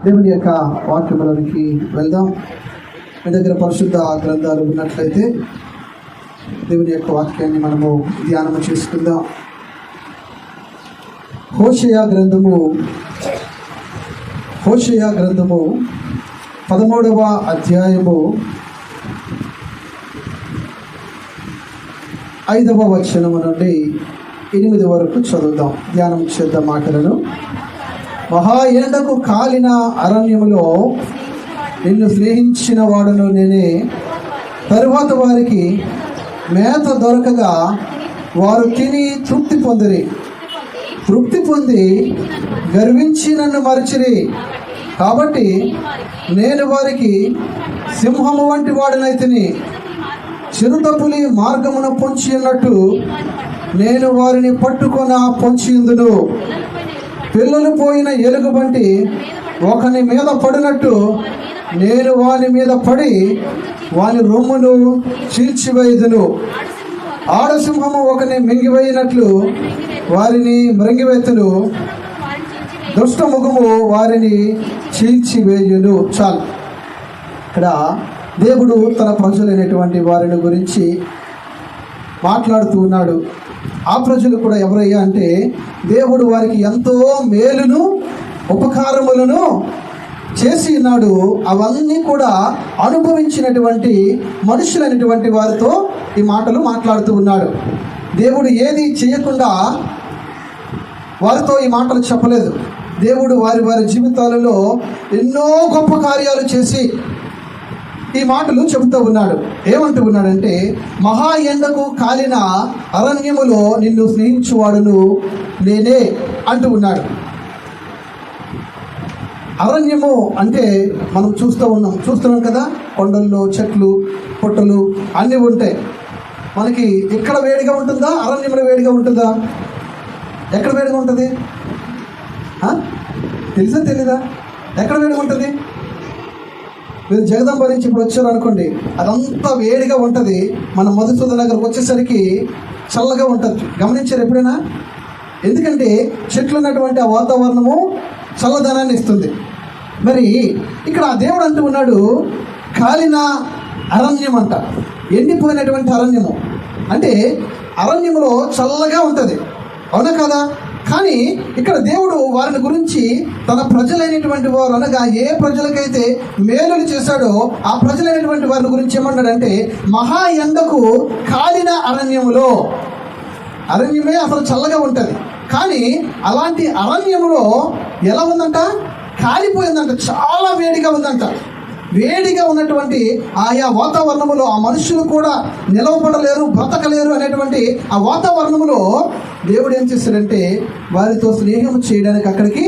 దేవుని యొక్క వాక్యములోనికి వెళ్దాం. మీ దగ్గర పరిశుద్ధ గ్రంథాలు ఉన్నట్లయితే దేవుని యొక్క వాక్యాన్ని మనము ధ్యానము చేసుకుందాం. హోషేయ గ్రంథము 13వ అధ్యాయము 5వ వచనము నుండి 8 వరకు చదువుదాం. ధ్యానం చేద్దాం మాటలను. మహా ఎండకు కాలిన అరణ్యములో నిన్ను స్నేహించిన వాడును నేనే. తరువాత వారికి మేత దొరకగా వారు తిని తృప్తి పొంది గర్వించి నన్ను మరచిరి. కాబట్టి నేను వారికి సింహము వంటి వాడినైతిని. చిరుతపులి మార్గమున పొంచి ఉన్నట్టు నేను వారిని పట్టుకొన పొంచియుందును. పిల్లలు పోయిన ఎలుగుబంటి ఒకని మీద పడినట్టు నేను వాని మీద పడి వాని రొమ్మును చీల్చివేయుదును. ఆడసింహము ఒకని మింగివేయినట్లు వారిని మృంగివేతును. దుష్టముఖము వారిని చీల్చివేయును. చాలు. ఇక్కడ దేవుడు తన ప్రజలైనటువంటి వారిని గురించి మాట్లాడుతూ ఉన్నాడు. ఆ ప్రజలు కూడా ఎవరయ్యా అంటే దేవుడు వారికి ఎంతో మేలును ఉపకారములను చేసి ఉన్నాడు. అవన్నీ కూడా అనుభవించినటువంటి మనుషులైనటువంటి వారితో ఈ మాటలు మాట్లాడుతూ ఉన్నాడు. దేవుడు ఏది చేయకుండా వారితో ఈ మాటలు చెప్పలేదు. దేవుడు వారి జీవితాలలో ఎన్నో గొప్ప కార్యాలు చేసి ఈ మాటలు చెబుతూ ఉన్నాడు. ఏమంటూ ఉన్నాడంటే, మహా ఎండకు కాలిన అరణ్యములో నిన్ను స్నేహించువాడును నేనే అంటూ ఉన్నాడు. అరణ్యము అంటే మనం చూస్తున్నాం కదా, కొండల్లో చెట్లు పుట్టలు అన్నీ ఉంటాయి. మనకి ఇక్కడ వేడిగా ఉంటుందా? అరణ్యంలో వేడిగా ఉంటుందా? ఎక్కడ వేడిగా ఉంటుంది? తెలుసా తెలీదా? ఎక్కడ వేడిగా ఉంటుంది? మీరు జగదంబ నుంచి ఇప్పుడు వచ్చారు అనుకోండి, అదంతా వేడిగా ఉంటుంది. మన మధుసూదన్ నగర్కి వచ్చేసరికి చల్లగా ఉంటుంది. గమనించారు ఎప్పుడైనా? ఎందుకంటే చెట్లు ఉన్నటువంటి ఆ వాతావరణము చల్లదనాన్ని ఇస్తుంది. మరి ఇక్కడ ఆ దేవుడు అంటూ ఉన్నాడు, కాలిన అరణ్యం అంట, ఎండిపోయినటువంటి అరణ్యము అంటే అరణ్యములో చల్లగా ఉంటుంది, అవునా కదా? కానీ ఇక్కడ దేవుడు వారిని గురించి తన ప్రజలైనటువంటి వారు అనగా ఏ ప్రజలకైతే మేలులు చేశాడో ఆ ప్రజలైనటువంటి వారి గురించి ఏమన్నాడంటే, మహా ఎండకు కాలిన అరణ్యములో. అరణ్యమే అసలు చల్లగా ఉంటుంది, కానీ అలాంటి అరణ్యములో ఎలా ఉందంట? కాలిపోయిందంట, చాలా వేడిగా ఉందంట. వేడిగా ఉన్నటువంటి ఆయా వాతావరణములో ఆ మనుషులు కూడా నిలవబడలేరు, బ్రతకలేరు అనేటువంటి ఆ వాతావరణములో దేవుడు ఏం చేశాడంటే వారితో స్నేహం చేయడానికి అక్కడికి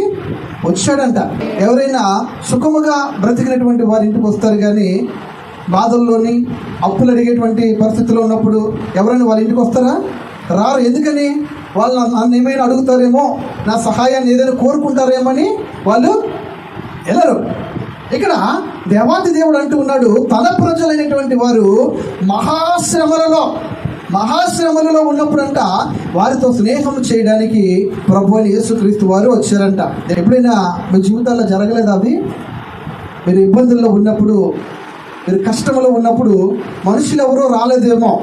వచ్చాడంట. ఎవరైనా సుఖముగా బ్రతికినటువంటి వారి ఇంటికి వస్తారు, కానీ బాధల్లోని అప్పులు అడిగేటువంటి పరిస్థితిలో ఉన్నప్పుడు ఎవరైనా వాళ్ళ ఇంటికి వస్తారా? రారు. ఎందుకని? వాళ్ళు నన్ను ఏమైనా అడుగుతారేమో, నా సహాయాన్ని ఏదైనా కోరుకుంటారేమో అని వాళ్ళు వెళ్ళరు. ఇక్కడ దేవాది దేవుడు అంటూ ఉన్నాడు, తన ప్రజలైనటువంటి వారు మహాశ్రమలలో ఉన్నప్పుడంట వారితో స్నేహం చేయడానికి ప్రభువైన యేసుక్రీస్తు వారు వచ్చారంట. ఎప్పుడైనా మీ జీవితాల్లో జరగలేదు అవి? మీరు ఇబ్బందుల్లో ఉన్నప్పుడు, మీరు కష్టంలో ఉన్నప్పుడు మనుషులు ఎవరో రాలేదేమో.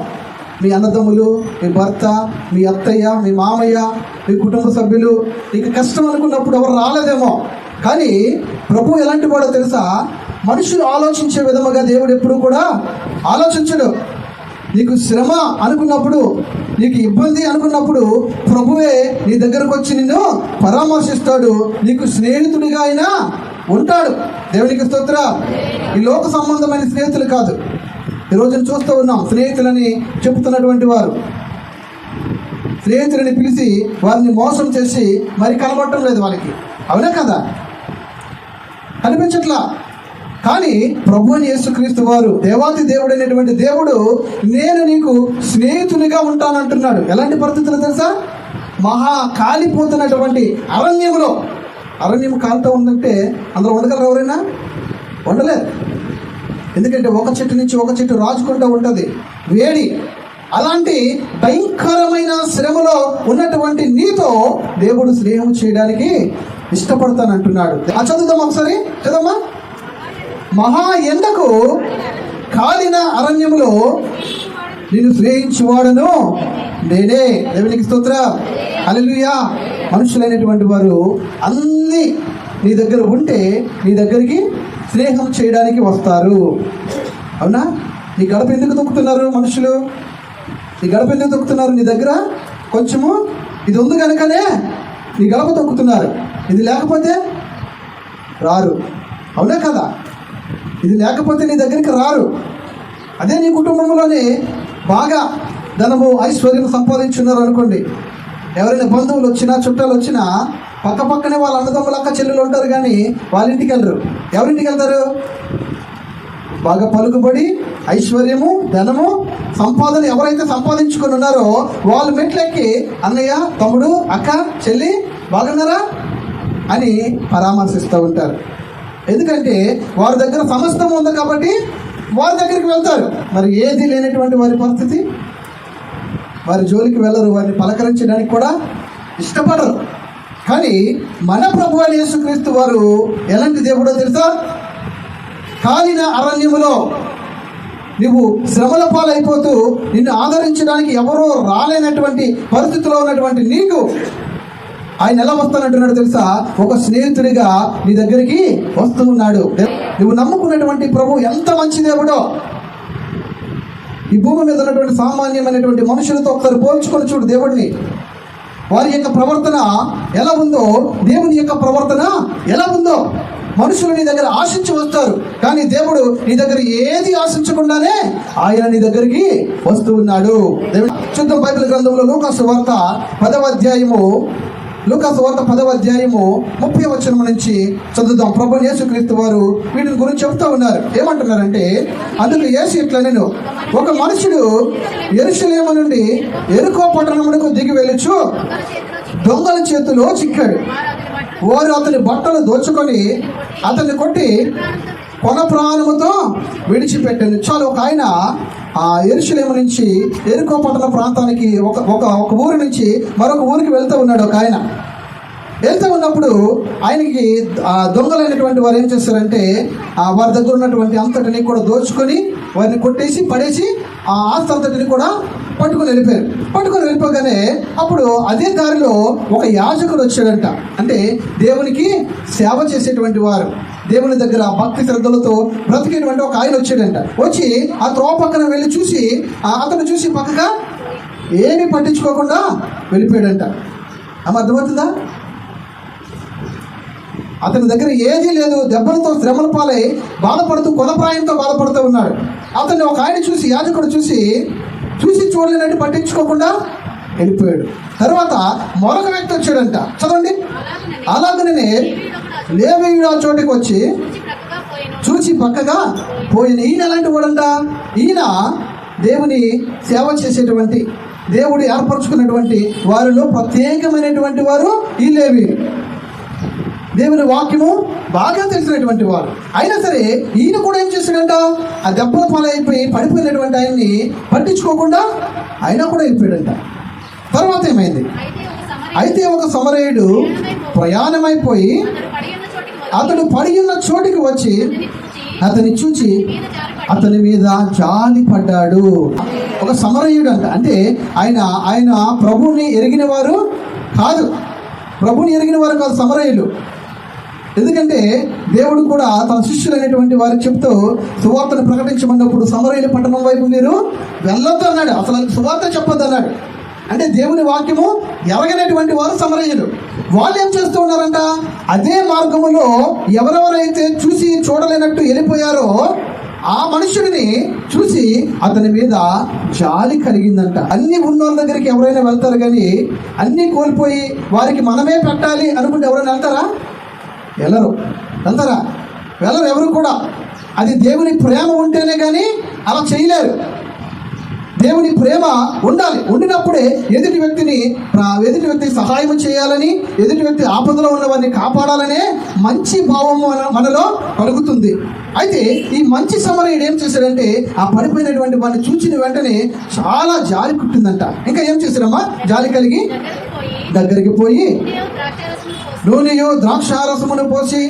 మీ అన్నదమ్ములు, మీ భర్త, మీ అత్తయ్య, మీ మామయ్య, మీ కుటుంబ సభ్యులు నీకు కష్టం అనుకున్నప్పుడు ఎవరు రాలేదేమో. కానీ ప్రభు ఎలాంటి వాడో తెలుసా? మనుషులు ఆలోచించే విధముగా దేవుడు ఎప్పుడు కూడా ఆలోచించడు. నీకు శ్రమ అనుకున్నప్పుడు, నీకు ఇబ్బంది అనుకున్నప్పుడు ప్రభువే నీ దగ్గరకు వచ్చి నిన్ను పరామర్శిస్తాడు. నీకు స్నేహితుడిగా అయినా ఉంటాడు. దేవునికి స్తోత్ర. ఈ లోక సంబంధమైన స్నేహితులు కాదు. ఈరోజు చూస్తూ ఉన్నాం స్నేహితులని చెబుతున్నటువంటి వారు స్నేహితులని పిలిచి వారిని మోసం చేసి మరి కనబడటం లేదు వాళ్ళకి, అవునా కదా? కనిపించట్లా. కానీ ప్రభువైన యేసుక్రీస్తు వారు దేవాది దేవుడైనటువంటి దేవుడు నేను నీకు స్నేహితునిగా ఉంటానంటున్నాడు. ఎలాంటి పరిస్థితులు తెలుసా? మహా కాలిపోతున్నటువంటి అరణ్యములో. అరణ్యం కాలుతూ ఉందంటే అందులో ఉండగలరు ఎవరైనా? ఉండలేరు. ఎందుకంటే ఒక చెట్టు నుంచి ఒక చెట్టు రాజుకుంటూ ఉంటుంది, వేడి. అలాంటి భయంకరమైన శ్రమలో ఉన్నటువంటి నీతో దేవుడు స్నేహం చేయడానికి ఇష్టపడతాను అంటున్నాడు. చదువుదాం ఒకసారి, చదమ్మా. మహా ఎండకు కాలిన అరణ్యములో నేను స్నేహించువాడను నేనే. దేవునికి స్తోత్రం, హల్లెలూయా. మనుషులైనటువంటి వారు అన్నీ నీ దగ్గర ఉంటే నీ దగ్గరికి స్నేహం చేయడానికి వస్తారు. అవునా? నీ గడప ఎందుకు తొక్కుతున్నారు మనుషులు? నీ గడప ఎందుకు తొక్కుతున్నారు? నీ దగ్గర కొంచెము ఇది ఉంది కనుకనే నీ గడప తొక్కుతున్నారు. ఇది లేకపోతే రారు. అవునా కదా? ఇది లేకపోతే నీ దగ్గరికి రారు. అదే నీ కుటుంబంలోనే బాగా ధనము ఐశ్వర్యం సంపాదించున్నారు అనుకోండి, ఎవరైనా బంధువులు వచ్చినా చుట్టాలు వచ్చినా పక్క పక్కనే వాళ్ళ అన్నదమ్ములు అక్క చెల్లెలు ఉంటారు, కానీ వాళ్ళ ఇంటికి వెళ్ళరు. ఎవరింటికి వెళ్తారు? బాగా పలుకుబడి ఐశ్వర్యము ధనము సంపాదన ఎవరైతే సంపాదించుకొని ఉన్నారో వాళ్ళు మెట్లెక్కి అన్నయ్య తమ్ముడు అక్క చెల్లి బాగున్నారా అని పరామర్శిస్తూ ఉంటారు. ఎందుకంటే వారి దగ్గర సమస్తం ఉంది కాబట్టి వారి దగ్గరికి వెళ్తారు. మరి ఏది లేనటువంటి వారి పరిస్థితి? వారి జోలికి వెళ్ళరు, వారిని పలకరించడానికి కూడా ఇష్టపడరు. కానీ మన ప్రభువు అయిన యేసుక్రీస్తు వారు ఎలాంటి దేవుడో తెలుసా? కాలిన అరణ్యములో నువ్వు శ్రమల పాలైపోతూ నిన్ను ఆదరించడానికి ఎవరో రాలేనటువంటి పరిస్థితిలో ఉన్నటువంటి నీకు ఆయన ఎలా వస్తానంటున్నాడు తెలుసా? ఒక స్నేహితుడిగా నీ దగ్గరికి వస్తూ ఉన్నాడు. నువ్వు నమ్ముకున్నటువంటి ప్రభు ఎంత మంచి దేవుడో. ఈ భూమి మీద ఉన్నటువంటి సామాన్యమైనటువంటి మనుషులతో ఒకసారి పోల్చుకొని చూడు దేవుడిని. వారి యొక్క ప్రవర్తన ఎలా ఉందో, దేవుని యొక్క ప్రవర్తన ఎలా ఉందో. మనుషులు నీ దగ్గర ఆశించి వస్తారు, కానీ దేవుడు నీ దగ్గర ఏది ఆశించకుండానే ఆయన నీ దగ్గరికి వస్తూ ఉన్నాడు. చూద్దాం బైబిల్ గ్రంథంలో లూకాసు వార్త 10వ అధ్యాయము 30వ వచనం నుంచి చదువుదాం. ప్రభువు యేసుక్రీస్తు వారు వీటిని గురించి చెప్తూ ఉన్నారు. ఏమంటున్నారంటే, అందుకు యేసు ఇట్లా, నేను ఒక మనుషుడు యెరూషలేము నుండి యెరికో పట్టణమునకు దిగి వెళ్ళుచు దొంగల చేతిలో చిక్కాడు. వారు అతని బట్టలు దోచుకొని అతన్ని కొట్టి కొన ప్రాణముతో విడిచిపెట్టాను. చాలు. ఒక ఆయన ఆ యెరూషలేము నుంచి యెరికో పట్టణ ప్రాంతానికి ఒక ఊరి నుంచి మరొక ఊరికి వెళ్తూ ఉన్నాడు. ఒక ఆయన వెళ్తూ ఉన్నప్పుడు ఆయనకి ఆ దొంగలైనటువంటి వారు ఏం చేస్తారంటే వారి దగ్గర ఉన్నటువంటి అంతటిని కూడా దోచుకొని వారిని కొట్టేసి పడేసి ఆ ఆస్తి అంతటిని కూడా పట్టుకొని వెళ్ళిపోగానే అప్పుడు అదే దారిలో ఒక యాజకుడు వచ్చాడంట. అంటే దేవునికి సేవ చేసేటువంటి వారు, దేవుని దగ్గర భక్తి శ్రద్ధలతో బ్రతికేటువంటి ఒక ఆయన వచ్చాడంట. వచ్చి ఆ త్రోవ పక్కన వెళ్ళి చూసి అతను చూసి పక్కగా ఏమీ పట్టించుకోకుండా వెళ్ళిపోయాడంట. ఆమె అర్థమవుతుందా? అతని దగ్గర ఏదీ లేదు, దెబ్బలతో శ్రమల పాలై బాధపడుతూ కొనప్రాయంతో బాధపడుతూ ఉన్నాడు. అతన్ని ఒక ఆయన చూసి, యాజకుడు చూసి చూడలేనట్టు పట్టించుకోకుండా వెళ్ళిపోయాడు. తర్వాత మరొక వ్యక్తి వచ్చాడంట. చదవండి. అలాగనే లేవీయుడు ఆ చోటికి వచ్చి చూసి పక్కగా పోయిన. ఈయన ఎలాంటి వాడంట? ఈయన దేవుని సేవ చేసేటువంటి, దేవుడు ఏర్పరచుకున్నటువంటి వారిలో ప్రత్యేకమైనటువంటి వారు ఈ లేవీయులు. దేవుని వాక్యము బాగా తెలిసినటువంటి వారు. అయినా సరే ఈయన కూడా ఏం చేశాడంట? ఆ దెబ్బల పాలైపోయి పడిపోయినటువంటి ఆయన్ని పట్టించుకోకుండా ఆయన కూడా వెళ్ళిపోయాడంట. తర్వాత ఏమైంది? అయితే ఒక సమరయుడు ప్రయాణమైపోయి అతడు పడి ఉన్న చోటికి వచ్చి అతన్ని చూచి అతని మీద జాలి పడ్డాడు. ఒక సమరయుడు అంట. అంటే ఆయన ప్రభువుని ఎరిగిన వారు కాదు, సమరయులు. ఎందుకంటే దేవుడు కూడా తన శిష్యులైనటువంటి వారికి చెప్తూ సువార్తను ప్రకటించమన్నప్పుడు సమరయుల పట్టణం వైపు మీరు వెళ్ళొద్దు అన్నాడు. అసలు సువార్త చెప్పొద్దు అన్నాడు. అంటే దేవుని వాక్యము ఎరగనటువంటి వారు సమరయులు. వాళ్ళు ఏం చేస్తూ ఉన్నారంట? అదే మార్గములో ఎవరెవరైతే చూసి చూడలేనట్టు వెళ్ళిపోయారో ఆ మనుషుడిని చూసి అతని మీద జాలి కలిగిందంట. అన్ని ఉన్నోళ్ళ దగ్గరికి ఎవరైనా వెళ్తారు, కానీ అన్నీ కోల్పోయి వారికి మనమే పెట్టాలి అనుకుంటే ఎవరైనా వెళ్తారా? వెళ్ళరు ఎవరు కూడా. అది దేవుని ప్రేమ ఉంటేనే కానీ అలా చేయలేరు. దేవుని ప్రేమ ఉండాలి. ఉండినప్పుడే ఎదుటి వ్యక్తికి సహాయం చేయాలని, ఎదుటి వ్యక్తి ఆపదలో ఉన్నవారిని కాపాడాలనే మంచి భావము మనలో కలుగుతుంది. అయితే ఈ మంచి సమరయుడు ఏం చేశాడంటే ఆ పడిపోయినటువంటి వాడిని చూచిన వెంటనే చాలా జాలి పుట్టిందంట. ఇంకా ఏం చేశాడమ్మా? జాలి కలిగి దగ్గరికి పోయి నూనెయు ద్రాక్షారసమును పోసి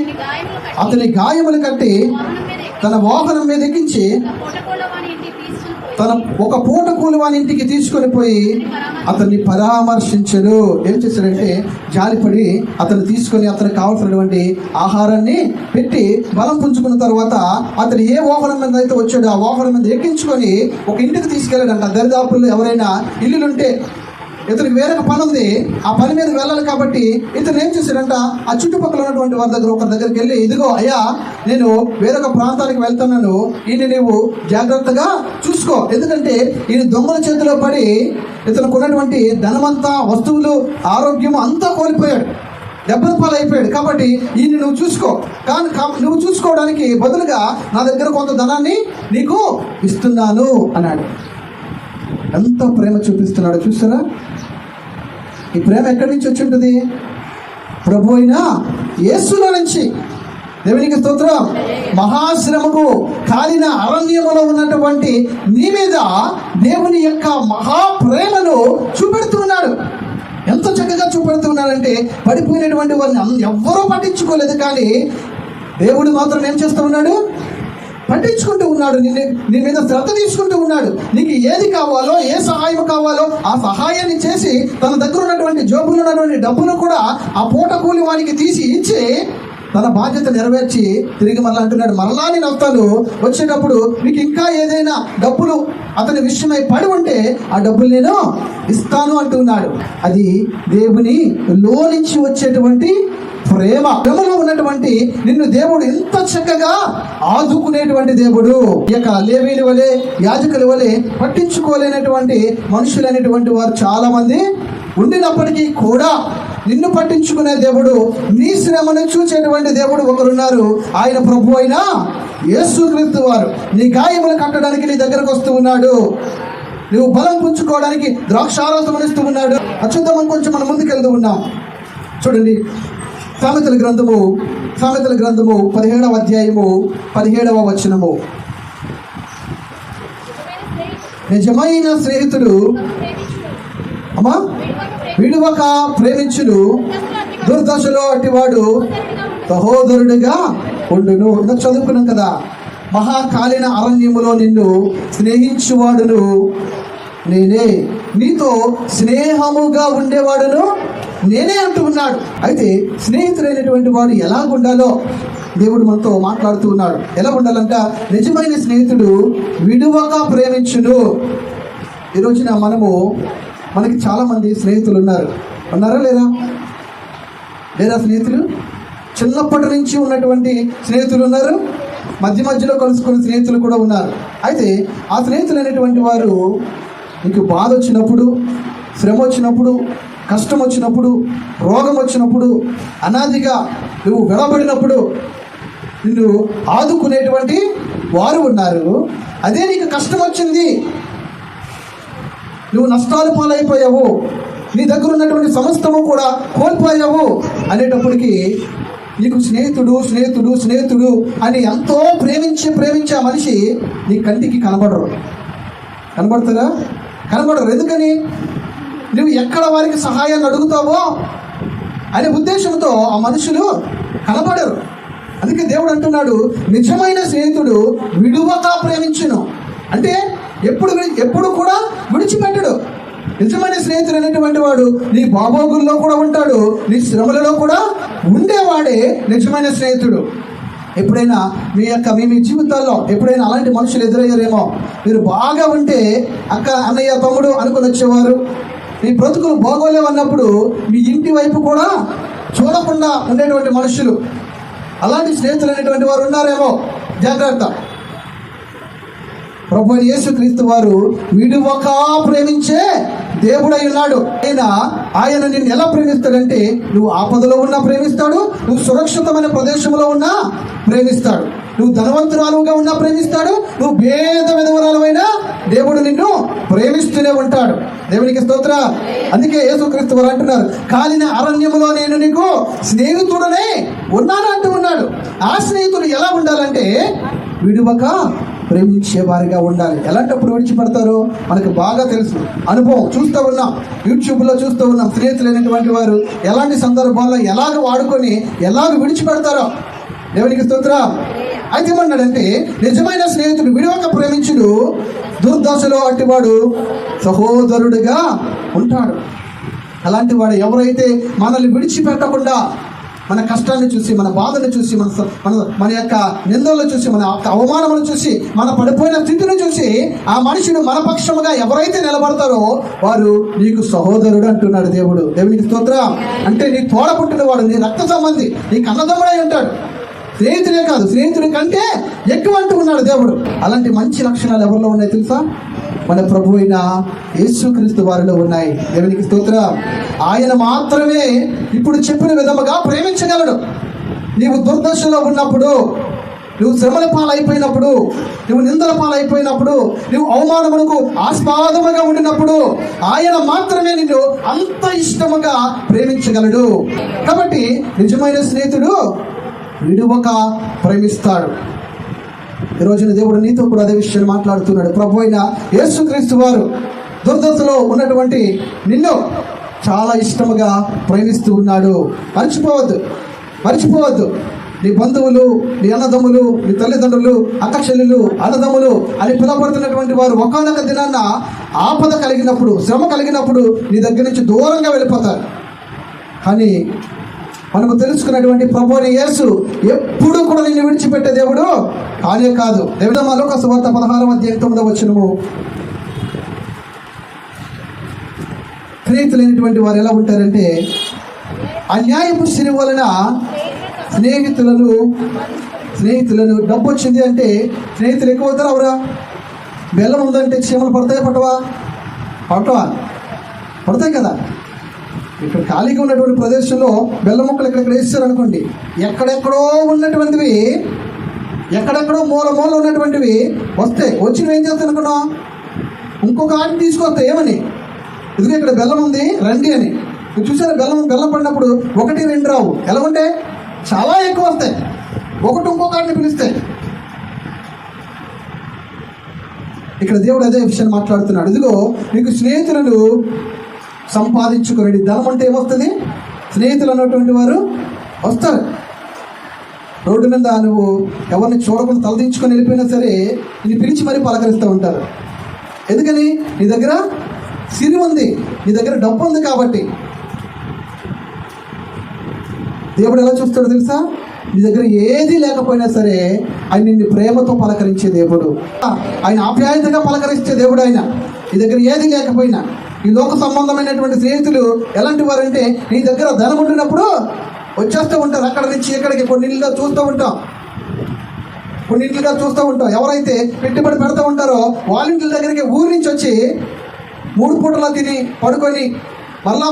అతని గాయములు కట్టి తన వాహనం మీద ఎక్కించి తన ఒక పూట కూలి వాని ఇంటికి తీసుకొని పోయి అతన్ని పరామర్శించడు. ఏం చేశాడంటే జాలిపడి అతను తీసుకొని అతనికి కావాల్సినటువంటి ఆహారాన్ని పెట్టి బలం పుంజుకున్న తర్వాత అతను ఏ వాహనం మీద అయితే వచ్చాడో ఆ వాహనం మీద ఎక్కించుకొని ఒక ఇంటికి తీసుకెళ్ళాడంట. దరిదాపుల్లో ఎవరైనా ఇల్లులుంటే ఇతనికి వేరొక పని ఉంది, ఆ పని మీద వెళ్ళాలి కాబట్టి ఇతను ఏం చేశాడంట, ఆ చుట్టుపక్కల ఉన్నటువంటి వారి దగ్గర ఒకరి దగ్గరికి వెళ్ళి, ఇదిగో అయ్యా నేను వేరొక ప్రాంతానికి వెళ్తున్నాను, ఈయన నీవు జాగ్రత్తగా చూసుకో, ఎందుకంటే ఈయన దొంగల చేతిలో పడి ఇతనికి ఉన్నటువంటి ధనమంతా, వస్తువులు, ఆరోగ్యం అంతా కోల్పోయాడు, దెబ్బల పాలైపోయాడు. కాబట్టి ఈయన నువ్వు చూసుకో, కానీ నువ్వు చూసుకోవడానికి బదులుగా నా దగ్గర కొంత ధనాన్ని నీకు ఇస్తున్నాను అన్నాడు. ఎంత ప్రేమ చూపిస్తున్నాడో చూస్తారా? ఈ ప్రేమ ఎక్కడి నుంచి వచ్చి ఉంటుంది? ప్రభు అయిన యేసులో నుంచి. దేవునికి స్తోత్రం. మహాశ్రమకు కాలిన అరణ్యములో ఉన్నటువంటి నీ మీద దేవుని యొక్క మహాప్రేమను చూపెడుతున్నాడు. ఎంత చక్కగా చూపెడుతున్నాడంటే పడిపోయినటువంటి వారిని ఎవ్వరూ పట్టించుకోలేదు, కానీ దేవుడు మాత్రం ఏం చేస్తూ ఉన్నాడు? పట్టించుకుంటూ ఉన్నాడు. నీ మీద శ్రద్ధ తీసుకుంటూ ఉన్నాడు. నీకు ఏది కావాలో, ఏ సహాయం కావాలో ఆ సహాయాన్ని చేసి తన దగ్గర ఉన్నటువంటి జోబులో ఉన్నటువంటి డబ్బును కూడా ఆ పూట కూలి వానికి తీసి ఇచ్చి తన బాధ్యత నెరవేర్చి తిరిగి మరలా అంటున్నాడు, మరలా నేను వస్తాను, వచ్చేటప్పుడు మీకు ఇంకా ఏదైనా డబ్బులు అతని విషయమై పడి ఉంటే ఆ డబ్బులు నేను ఇస్తాను అంటున్నాడు. అది దేవుని లో నుంచి వచ్చేటువంటి ప్రేమలో ఉన్నటువంటి నిన్ను దేవుడు ఎంత చక్కగా ఆదుకునేటువంటి దేవుడు. ఈ యొక్క లేవీల వలె, యాజకుల వలె పట్టించుకోలేనటువంటి మనుషులు అనేటువంటి వారు చాలా మంది ఉండినప్పటికీ కూడా నిన్ను పట్టించుకునే దేవుడు, నీ శ్రమను చూసేటువంటి దేవుడు ఒకరున్నారు. ఆయన ప్రభు అయిన యేసుక్రీస్తు వారు. నీ గాయములు కట్టడానికి నీ దగ్గరకు వస్తూ ఉన్నాడు. నువ్వు బలం పుంజుకోవడానికి ద్రాక్షారసం ఇస్తూ ఉన్నాడు. అచ్చుద్దామని కొంచెం మనం ముందుకెళ్తూ ఉన్నాం. చూడండి, సామెతల గ్రంథము 17వ అధ్యాయము 17వ వచనము. నిజమైన స్నేహితుడు అమ్మా విడువక ప్రేమించును, దుర్దశలో అటివాడు సహోదరుడిగా ఉండును. ఇందాక చదువుకున్నాం కదా, మహాకాలిన అరణ్యములో నిన్ను స్నేహించువాడును నేనే, నీతో స్నేహముగా ఉండేవాడును నేనే అంటూ ఉన్నాడు. అయితే స్నేహితుడైనటువంటి వాడు ఎలా ఉండాలో దేవుడు మనతో మాట్లాడుతూ ఉన్నాడు. ఎలా ఉండాలంట? నిజమైన స్నేహితుడు విడువక ప్రేమించును. ఈ రోజున మనకి చాలా మంది స్నేహితులు ఉన్నారా లేరా స్నేహితులు? చిన్నప్పటి నుంచి ఉన్నటువంటి స్నేహితులు ఉన్నారు, మధ్యలో కలుసుకున్న స్నేహితులు కూడా ఉన్నారు. అయితే ఆ స్నేహితులు అనేటువంటి వారు నీకు బాధ వచ్చినప్పుడు, శ్రమ వచ్చినప్పుడు, కష్టం వచ్చినప్పుడు, రోగం వచ్చినప్పుడు, అనాదిగా నువ్వు విడబడినప్పుడు నిన్ను ఆదుకునేటువంటి వారు ఉన్నారు. అదే నీకు కష్టం వచ్చింది, నువ్వు నష్టాలు పాలైపోయావు, నీ దగ్గర ఉన్నటువంటి సమస్తము కూడా కోల్పోయావు అనేటప్పటికీ నీకు స్నేహితుడు అని ఎంతో ప్రేమించే ఆ మనిషి నీ కంటికి కనబడరు. కనబడరు. ఎందుకని? నువ్వు ఎక్కడ వారికి సహాయాన్ని అడుగుతావో అనే ఉద్దేశంతో ఆ మనుషులు కనబడరు. అందుకే దేవుడు అంటున్నాడు, నిజమైన స్నేహితుడు విడువక ప్రేమించును. అంటే ఎప్పుడు కూడా విడిచిపెట్టడు. నిజమైన స్నేహితుడు అనేటువంటి వాడు నీ బాగోగుల్లో కూడా ఉంటాడు, నీ శ్రమలలో కూడా ఉండేవాడే నిజమైన స్నేహితుడు. ఎప్పుడైనా మీ జీవితాల్లో ఎప్పుడైనా అలాంటి మనుషులు ఎదురయ్యారేమో. మీరు బాగా ఉంటే అక్క, అన్నయ్య, తమ్ముడు అనుకుని వచ్చేవారు. మీ బ్రతుకులు బాగోలేవు అన్నప్పుడు మీ ఇంటి వైపు కూడా చూడకుండా ఉండేటువంటి మనుషులు, అలాంటి స్నేహితులు అనేటువంటి వారు ఉన్నారేమో. జాగ్రత్త. ప్రభువైన యేసుక్రీస్తు వారు విడువక ప్రేమించే దేవుడై ఉన్నాడు. ఆయన నిన్ను ఎలా ప్రేమిస్తాడంటే, నువ్వు ఆపదలో ఉన్నా ప్రేమిస్తాడు, నువ్వు సురక్షితమైన ప్రదేశంలో ఉన్నా ప్రేమిస్తాడు, నువ్వు ధనవంతురాలుగా ఉన్నా ప్రేమిస్తాడు, నువ్వు భేద విధవరాలైనా దేవుడు నిన్ను ప్రేమిస్తూనే ఉంటాడు. దేవునికి స్తోత్రం. అందుకే యేసుక్రీస్తు వారు అంటున్నారు, కాలిన అరణ్యములో నేను నీకు స్నేహితుడనే ఉన్నాను అంటూ ఉన్నాడు. ఆ స్నేహితుడు ఎలా ఉండాలంటే విడువక ప్రేమించే వారిగా ఉండాలి. ఎలాంటప్పుడు విడిచిపెడతారో మనకు బాగా తెలుసు, అనుభవం చూస్తూ ఉన్నాం, యూట్యూబ్లో చూస్తూ ఉన్నాం. స్నేహితులైనటువంటి వారు ఎలాంటి సందర్భాల్లో ఎలాగ వాడుకొని ఎలాగ విడిచిపెడతారో. దేవునికి స్తోత్రం. అయితే ఏమన్నాడంటే, నిజమైన స్నేహితుడు విడివక ప్రేమించుడు, దుర్దశలో అట్టివాడు సహోదరుడిగా ఉంటాడు. అలాంటి వాడు ఎవరైతే మనల్ని విడిచిపెట్టకుండా మన కష్టాన్ని చూసి, మన బాధను చూసి, మన యొక్క నిందలను చూసి, మన యొక్క అవమానములను చూసి, మన పడిపోయిన స్థితిని చూసి ఆ మనుషుడు మన పక్షముగా ఎవరైతే నిలబడతారో వారు నీకు సహోదరుడు అంటున్నాడు దేవుడు. దేవునికి స్తోత్రం. అంటే నీ తోడ పుట్టినవాడు, నీ రక్త సంబంధి, నీకు అన్నదమ్ముడై ఉంటాడు. స్నేహితుడే కాదు, స్నేహితుడి కంటే ఎక్కువ అంటూ ఉన్నాడు దేవుడు. అలాంటి మంచి లక్షణాలు ఎవరిలో ఉన్నాయి తెలుసా? మన ప్రభు అయిన యేసుక్రీస్తు వారిలో ఉన్నాయి. దేవునికి స్తోత్రం. ఆయన మాత్రమే ఇప్పుడు చెప్పిన విధముగా ప్రేమించగలడు. నీవు దుర్దశలో ఉన్నప్పుడు, నువ్వు శ్రమల పాలైపోయినప్పుడు, నువ్వు నిందల పాలైపోయినప్పుడు, నువ్వు అవమానములకు ఆస్పాదముగా ఉండినప్పుడు ఆయన మాత్రమే నిన్ను అంత ఇష్టముగా ప్రేమించగలడు. కాబట్టి నిజమైన స్నేహితుడు విడువక ప్రేమిస్తాడు. ఈ రోజున దేవుడు నీతో కూడా అదే విషయాన్ని మాట్లాడుతున్నాడు. ప్రభు అయిన యేసుక్రీస్తు వారు దుర్దశలో ఉన్నటువంటి నిన్ను చాలా ఇష్టముగా ప్రేమిస్తూ ఉన్నాడు. మర్చిపోవద్దు. నీ బంధువులు, నీ అన్నదమ్ములు, నీ తల్లిదండ్రులు, అక్కచెల్లెలు, అన్నదమ్ములు అని పిలువబడుతున్నటువంటి వారు ఒకానొక దినాన్న ఆపద కలిగినప్పుడు, శ్రమ కలిగినప్పుడు నీ దగ్గర నుంచి దూరంగా వెళ్ళిపోతారు. కానీ మనము తెలుసుకున్నటువంటి ప్రభువైన యేసు ఎప్పుడు కూడా నిన్ను విడిచిపెట్టే దేవుడు కానే కాదు. దేవుడు లూకా సువార్త 16:9 స్నేహితులైనటువంటి వారు ఎలా ఉంటారంటే, అన్యాయపు సిరి వలన స్నేహితులను డబ్బు వచ్చింది అంటే స్నేహితులు ఎక్కువ అవుతారు. అవరా? బెల్లం ఉందంటే చీమలు పడతావా? పడతాయి కదా. ఇక్కడ ఖాళీగా ఉన్నటువంటి ప్రదేశంలో బెల్లం ముక్కలు ఇక్కడ వేస్తారనుకోండి, ఎక్కడెక్కడో ఉన్నటువంటివి, ఎక్కడెక్కడో మూల ఉన్నటువంటివి వచ్చి నువ్వు ఏం చేస్తాను అనుకున్నావు? ఇంకొక ఆటిని తీసుకొస్తాయి. ఏమని? ఇదిగో ఇక్కడ బెల్లం ఉంది, రండి అని. నువ్వు చూసారా? బెల్లం పడినప్పుడు 1, 2 రావు. ఎలా ఉంటే చాలా ఎక్కువ వస్తాయి. ఒకటి ఇంకొక ఆటిని పిలుస్తాయి. ఇక్కడ దేవుడు అదే విషయాన్ని మాట్లాడుతున్నాడు. ఇదిగో నీకు స్నేహితులను సంపాదించుకునేది. ధనం అంటే ఏమొస్తుంది? స్నేహితులు అన్నటువంటి వారు వస్తారు. రోడ్డు మీద నువ్వు ఎవరిని చూడకుండా తలదించుకొని వెళ్ళిపోయినా సరే నిన్ను పిలిచి మరీ పలకరిస్తూ ఉంటారు. ఎందుకని? నీ దగ్గర సిరి ఉంది, నీ దగ్గర డబ్బు ఉంది కాబట్టి. దేవుడు ఎలా చూస్తాడో తెలుసా? నీ దగ్గర ఏది లేకపోయినా సరే ఆయన నిన్ను ప్రేమతో పలకరించే దేవుడు, ఆయన ఆప్యాయతగా పలకరించే దేవుడు ఆయన. నీ దగ్గర ఏది లేకపోయినా. ఈ లోక సంబంధమైనటువంటి స్నేహితులు ఎలాంటి వారంటే, నీ దగ్గర ధనం ఉండినప్పుడు వచ్చేస్తూ ఉంటారు. అక్కడ నుంచి ఇక్కడికి కొన్నింటిగా చూస్తూ ఉంటాం. ఎవరైతే పెట్టుబడి పెడతా ఉంటారో వాళ్ళ ఇంటి దగ్గరికి ఊరి నుంచి వచ్చి 3 పూటలా తిని పడుకొని మళ్ళా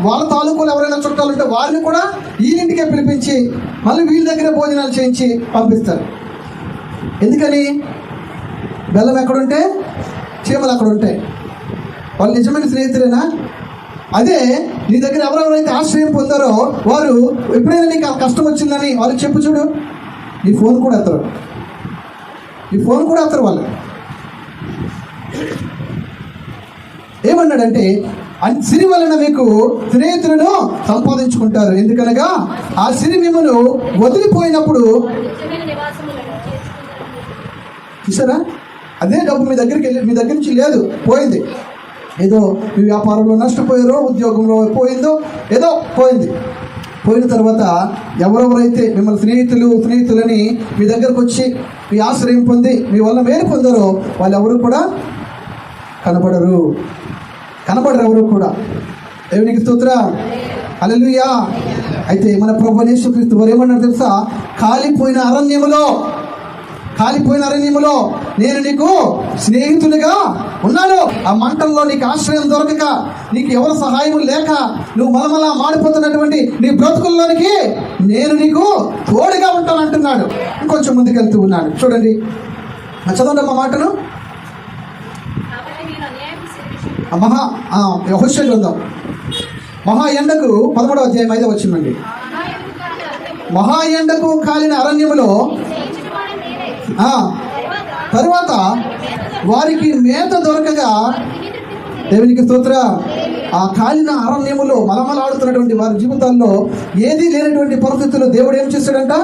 వాళ్ళ తాలూకులు ఎవరైనా చుట్టాలు ఉంటే వారిని కూడా ఈ ఇంటికే పిలిపించి మళ్ళీ వీళ్ళ దగ్గరే భోజనాలు చేయించి పంపిస్తారు. ఎందుకని? బెల్లం ఎక్కడుంటే చీమలు అక్కడ ఉంటాయి. వాళ్ళు నిజమైన స్నేహితులేనా? అదే నీ దగ్గర ఎవరెవరైతే ఆశ్రయం పొందారో వారు ఎప్పుడైనా నీకు కష్టం వచ్చిందని వాళ్ళకి చెప్పు చూడు, నీ ఫోన్ కూడా ఎత్తరు వాళ్ళు. ఏమన్నాడంటే, సిరి వలన మీకు స్నేహితులను సంపాదించుకుంటారు. ఎందుకనగా ఆ సిరి మిమ్మల్ని వదిలిపోయినప్పుడు, చూసారా? అదే డబ్బు మీ దగ్గర నుంచి లేదు, పోయింది. ఏదో మీ వ్యాపారంలో నష్టపోయారో, ఉద్యోగంలో పోయిందో, ఏదో పోయిన తర్వాత ఎవరెవరైతే మిమ్మల్ని స్నేహితులని మీ దగ్గరకు వచ్చి మీ ఆశ్రయం పొంది మీ వల్ల మేలు పొందారో వాళ్ళు ఎవరు కూడా కనబడరు ఎవరు కూడా. దేవునికి స్తోత్రం. హల్లెలూయా. అయితే మన ప్రభువైన యేసుక్రీస్తు వారు ఏమన్నారు తెలుసా? కాలిపోయిన అరణ్యములో నేను నీకు స్నేహితునిగా ఉన్నాను. ఆ మంటల్లో నీకు ఆశ్రయం దొరకక, నీకు ఎవరి సహాయం లేక నువ్వు మలమలా మాడిపోతున్నటువంటి నీ బ్రతుకుల్లోనికి నేను నీకు తోడుగా ఉంటానంటున్నాడు. ఇంకొంచెం ముందుకెళ్తూ ఉన్నాడు. చూడండి, చదవండి మా మాటను. యెహోషువ గ్రంథం మహా ఎండకు 13వ అధ్యాయం 5వ వచనం. మహా ఎండకు కాలిన అరణ్యములో తరువాత వారికి మేత దొరకగా, దేవునికి స్తోత్రం, ఆ కాలిన అరణ్యములో మలమలాడుతున్నటువంటి వారి జీవితాల్లో ఏదీ లేనటువంటి పరిస్థితుల్లో దేవుడు ఏం చేశాడంట?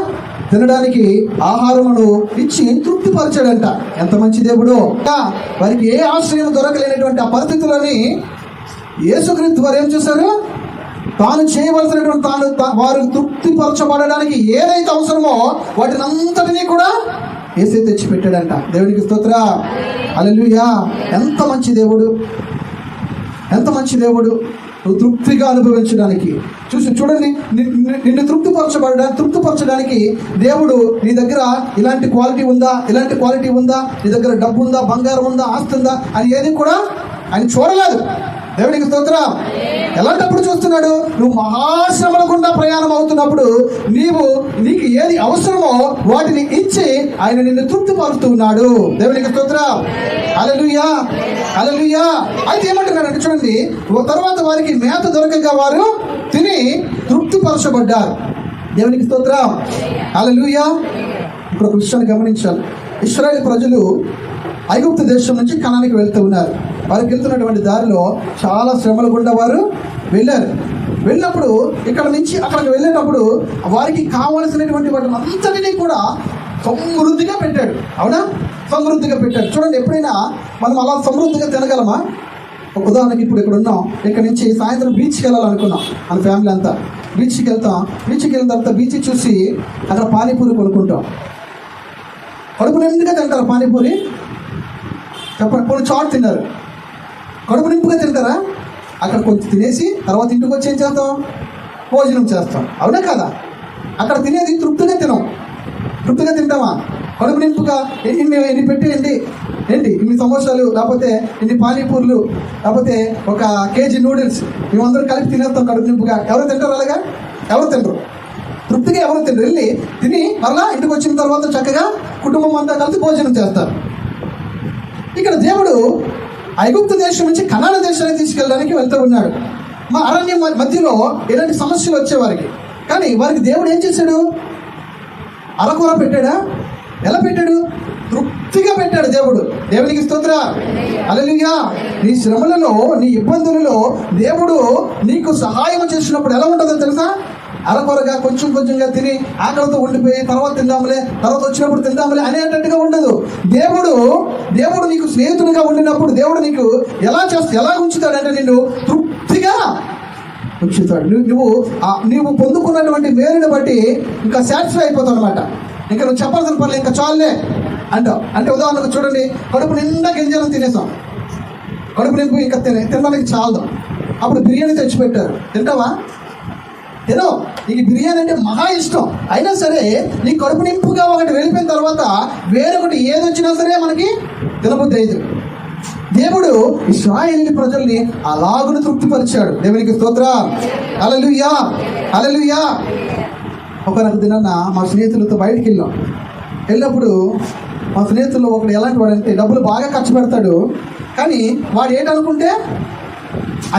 తినడానికి ఆహారమును ఇచ్చి తృప్తిపరిచాడంట. ఎంత మంచి దేవుడు! వారికి ఏ ఆశ్రయం దొరకలేనటువంటి ఆ పరిస్థితులని యేసుక్రీస్తు వారు ఏం చేశారు? తాను చేయవలసినటువంటి వారు తృప్తిపరచబడడానికి ఏదైతే అవసరమో వాటిని అంతటినీ కూడా యేసే తెచ్చి పెట్టాడంట. దేవునికి స్తోత్రం, హల్లెలూయా. ఎంత మంచి దేవుడు, ఎంత మంచి దేవుడు! నువ్వు తృప్తిగా అనుభవించడానికి చూడండి, నిన్ను తృప్తిపరచడానికి దేవుడు నీ దగ్గర ఇలాంటి క్వాలిటీ ఉందా, ఇలాంటి క్వాలిటీ ఉందా, నీ దగ్గర డబ్బు ఉందా, బంగారం ఉందా, ఆస్తి ఉందా అని ఏది కూడా ఆయన చూడలేదు. దేవునికి స్తోత్రం. ఎలాంటప్పుడు చూస్తున్నాడు? నువ్వు మహాశ్రమల గుండా ప్రయాణం అవుతున్నప్పుడు నీకు ఏది అవసరమో వాటిని ఇచ్చి ఆయన నిన్ను తృప్తిపరుస్తూ ఉన్నాడు. దేవునికి స్తోత్రం, హల్లెలూయా, హల్లెలూయా. అయితే ఏమంటున్నాడంటే చూడండి, తర్వాత వారికి మేత దొరకగా వారు తిని తృప్తిపరచబడ్డారు. దేవునికి స్తోత్రం, హల్లెలూయా. ఇప్పుడు ఒక విషయాన్ని గమనించాలి. ఇశ్రాయేలు ప్రజలు ఐగుప్తు దేశం నుంచి కనానికి వెళ్తూ ఉన్నారు. వారికి వెళ్తున్నటువంటి దారిలో చాలా శ్రమల గుండా వారు వెళ్ళినప్పుడు ఇక్కడ నుంచి అక్కడికి వెళ్ళేటప్పుడు వారికి కావలసినటువంటి వాటిని అంతటినీ కూడా సమృద్ధిగా పెట్టాడు. అవునా? సమృద్ధిగా పెట్టాడు. చూడండి, ఎప్పుడైనా మనం అలా సమృద్ధిగా తినగలమా? ఒక ఉదాహరణకి ఇప్పుడు ఇక్కడ ఉన్నాం, ఇక్కడ నుంచి సాయంత్రం బీచ్కి వెళ్ళాలనుకున్నాం మన ఫ్యామిలీ అంతా. బీచ్కి వెళ్ళిన తర్వాత బీచ్ చూసి అక్కడ పానీపూరి కొనుక్కుంటాం. కడుపు నిండుగా తింటారు పానీపూరి? చెప్పండి. కొన్ని చాట్ తిన్నారు, కడుపు నింపుగా తింటారా? అక్కడ కొంచెం తినేసి తర్వాత ఇంటికి వచ్చి ఏం చేస్తాం? భోజనం చేస్తాం. అవునా కదా? అక్కడ తినేది తృప్తిగా తింటామా? కడుపు నింపుగా ఎన్ని పెట్టేయండి, ఇన్ని సమోసాలు, లేకపోతే ఇన్ని పానీపూర్లు, లేకపోతే ఒక కేజీ నూడిల్స్, మేమందరం కలిపి తినేస్తాం కడుపు నింపుగా. ఎవరు తింటారు అలాగా? ఎవరు తినరు. తృప్తిగా ఎవరు తినరు. వెళ్ళి తిని మరలా ఇంటికి వచ్చిన తర్వాత చక్కగా కుటుంబం అంతా కలిసి భోజనం చేస్తారు. ఇక్కడ దేవుడు ఐగుప్తు దేశం నుంచి కనాను దేశానికి తీసుకెళ్ళడానికి వెళ్తూ ఉన్నాడు. మా అరణ్యం మధ్యలో ఎలాంటి సమస్యలు వచ్చేవారికి, కానీ వారికి దేవుడు ఏం చేశాడు? అరకూర పెట్టాడా? ఎలా పెట్టాడు? తృప్తిగా పెట్టాడు దేవుడు. దేవునికి స్తోత్రం, హల్లెలూయా. నీ శ్రమలలో, నీ ఇబ్బందులలో దేవుడు నీకు సహాయం చేసినప్పుడు ఎలా ఉంటుందో తెలుసా? అరకొరగా కొంచెంగా తిని ఆకలితో ఉండిపోయి తర్వాత తిందాములే, తర్వాత వచ్చినప్పుడు తిందాములే అనేటట్టుగా ఉండదు. దేవుడు నీకు స్నేహితుడిగా ఉండినప్పుడు దేవుడు నీకు ఎలా ఉంచుతాడంటే నిన్ను తృప్తిగా ఉంచుతాడు. నువ్వు పొందుకున్నటువంటి మేలుని బట్టి ఇంకా సాటిస్ఫై అయిపోతావు అనమాట. ఇంకా నువ్వు చెప్పాల్సిన పనులు ఇంకా చాలులే అంటావు. అంటే ఉదాహరణకు చూడండి, కడుపు నిండా గింజలను తినేసాం, కడుపు నింపు ఇంకా తినడానికి చాలదు. అప్పుడు బిర్యానీ తెచ్చిపెట్టారు, తింటావా? తినో. నీకు బిర్యానీ అంటే మహా ఇష్టం, అయినా సరే నీ కడుపు నింపుగా ఒకటి వెళ్ళిపోయిన తర్వాత వేరొకటి ఏది వచ్చినా సరే మనకి తినబుద్ధి అయ్యేది. దేవుడు ఇశ్రాయేలు ప్రజల్ని అలాగును తృప్తిపరిచాడు. దేవునికి స్తోత్రం, హల్లెలూయా, హల్లెలూయా. ఒకనొక దినాన మా స్నేహితులతో బయటికి వెళ్ళినప్పుడు మా స్నేహితుల్లో ఒకడు ఎలాంటి వాడంటే డబ్బులు బాగా ఖర్చు పెడతాడు, కానీ వాడు ఏంటనుకుంటే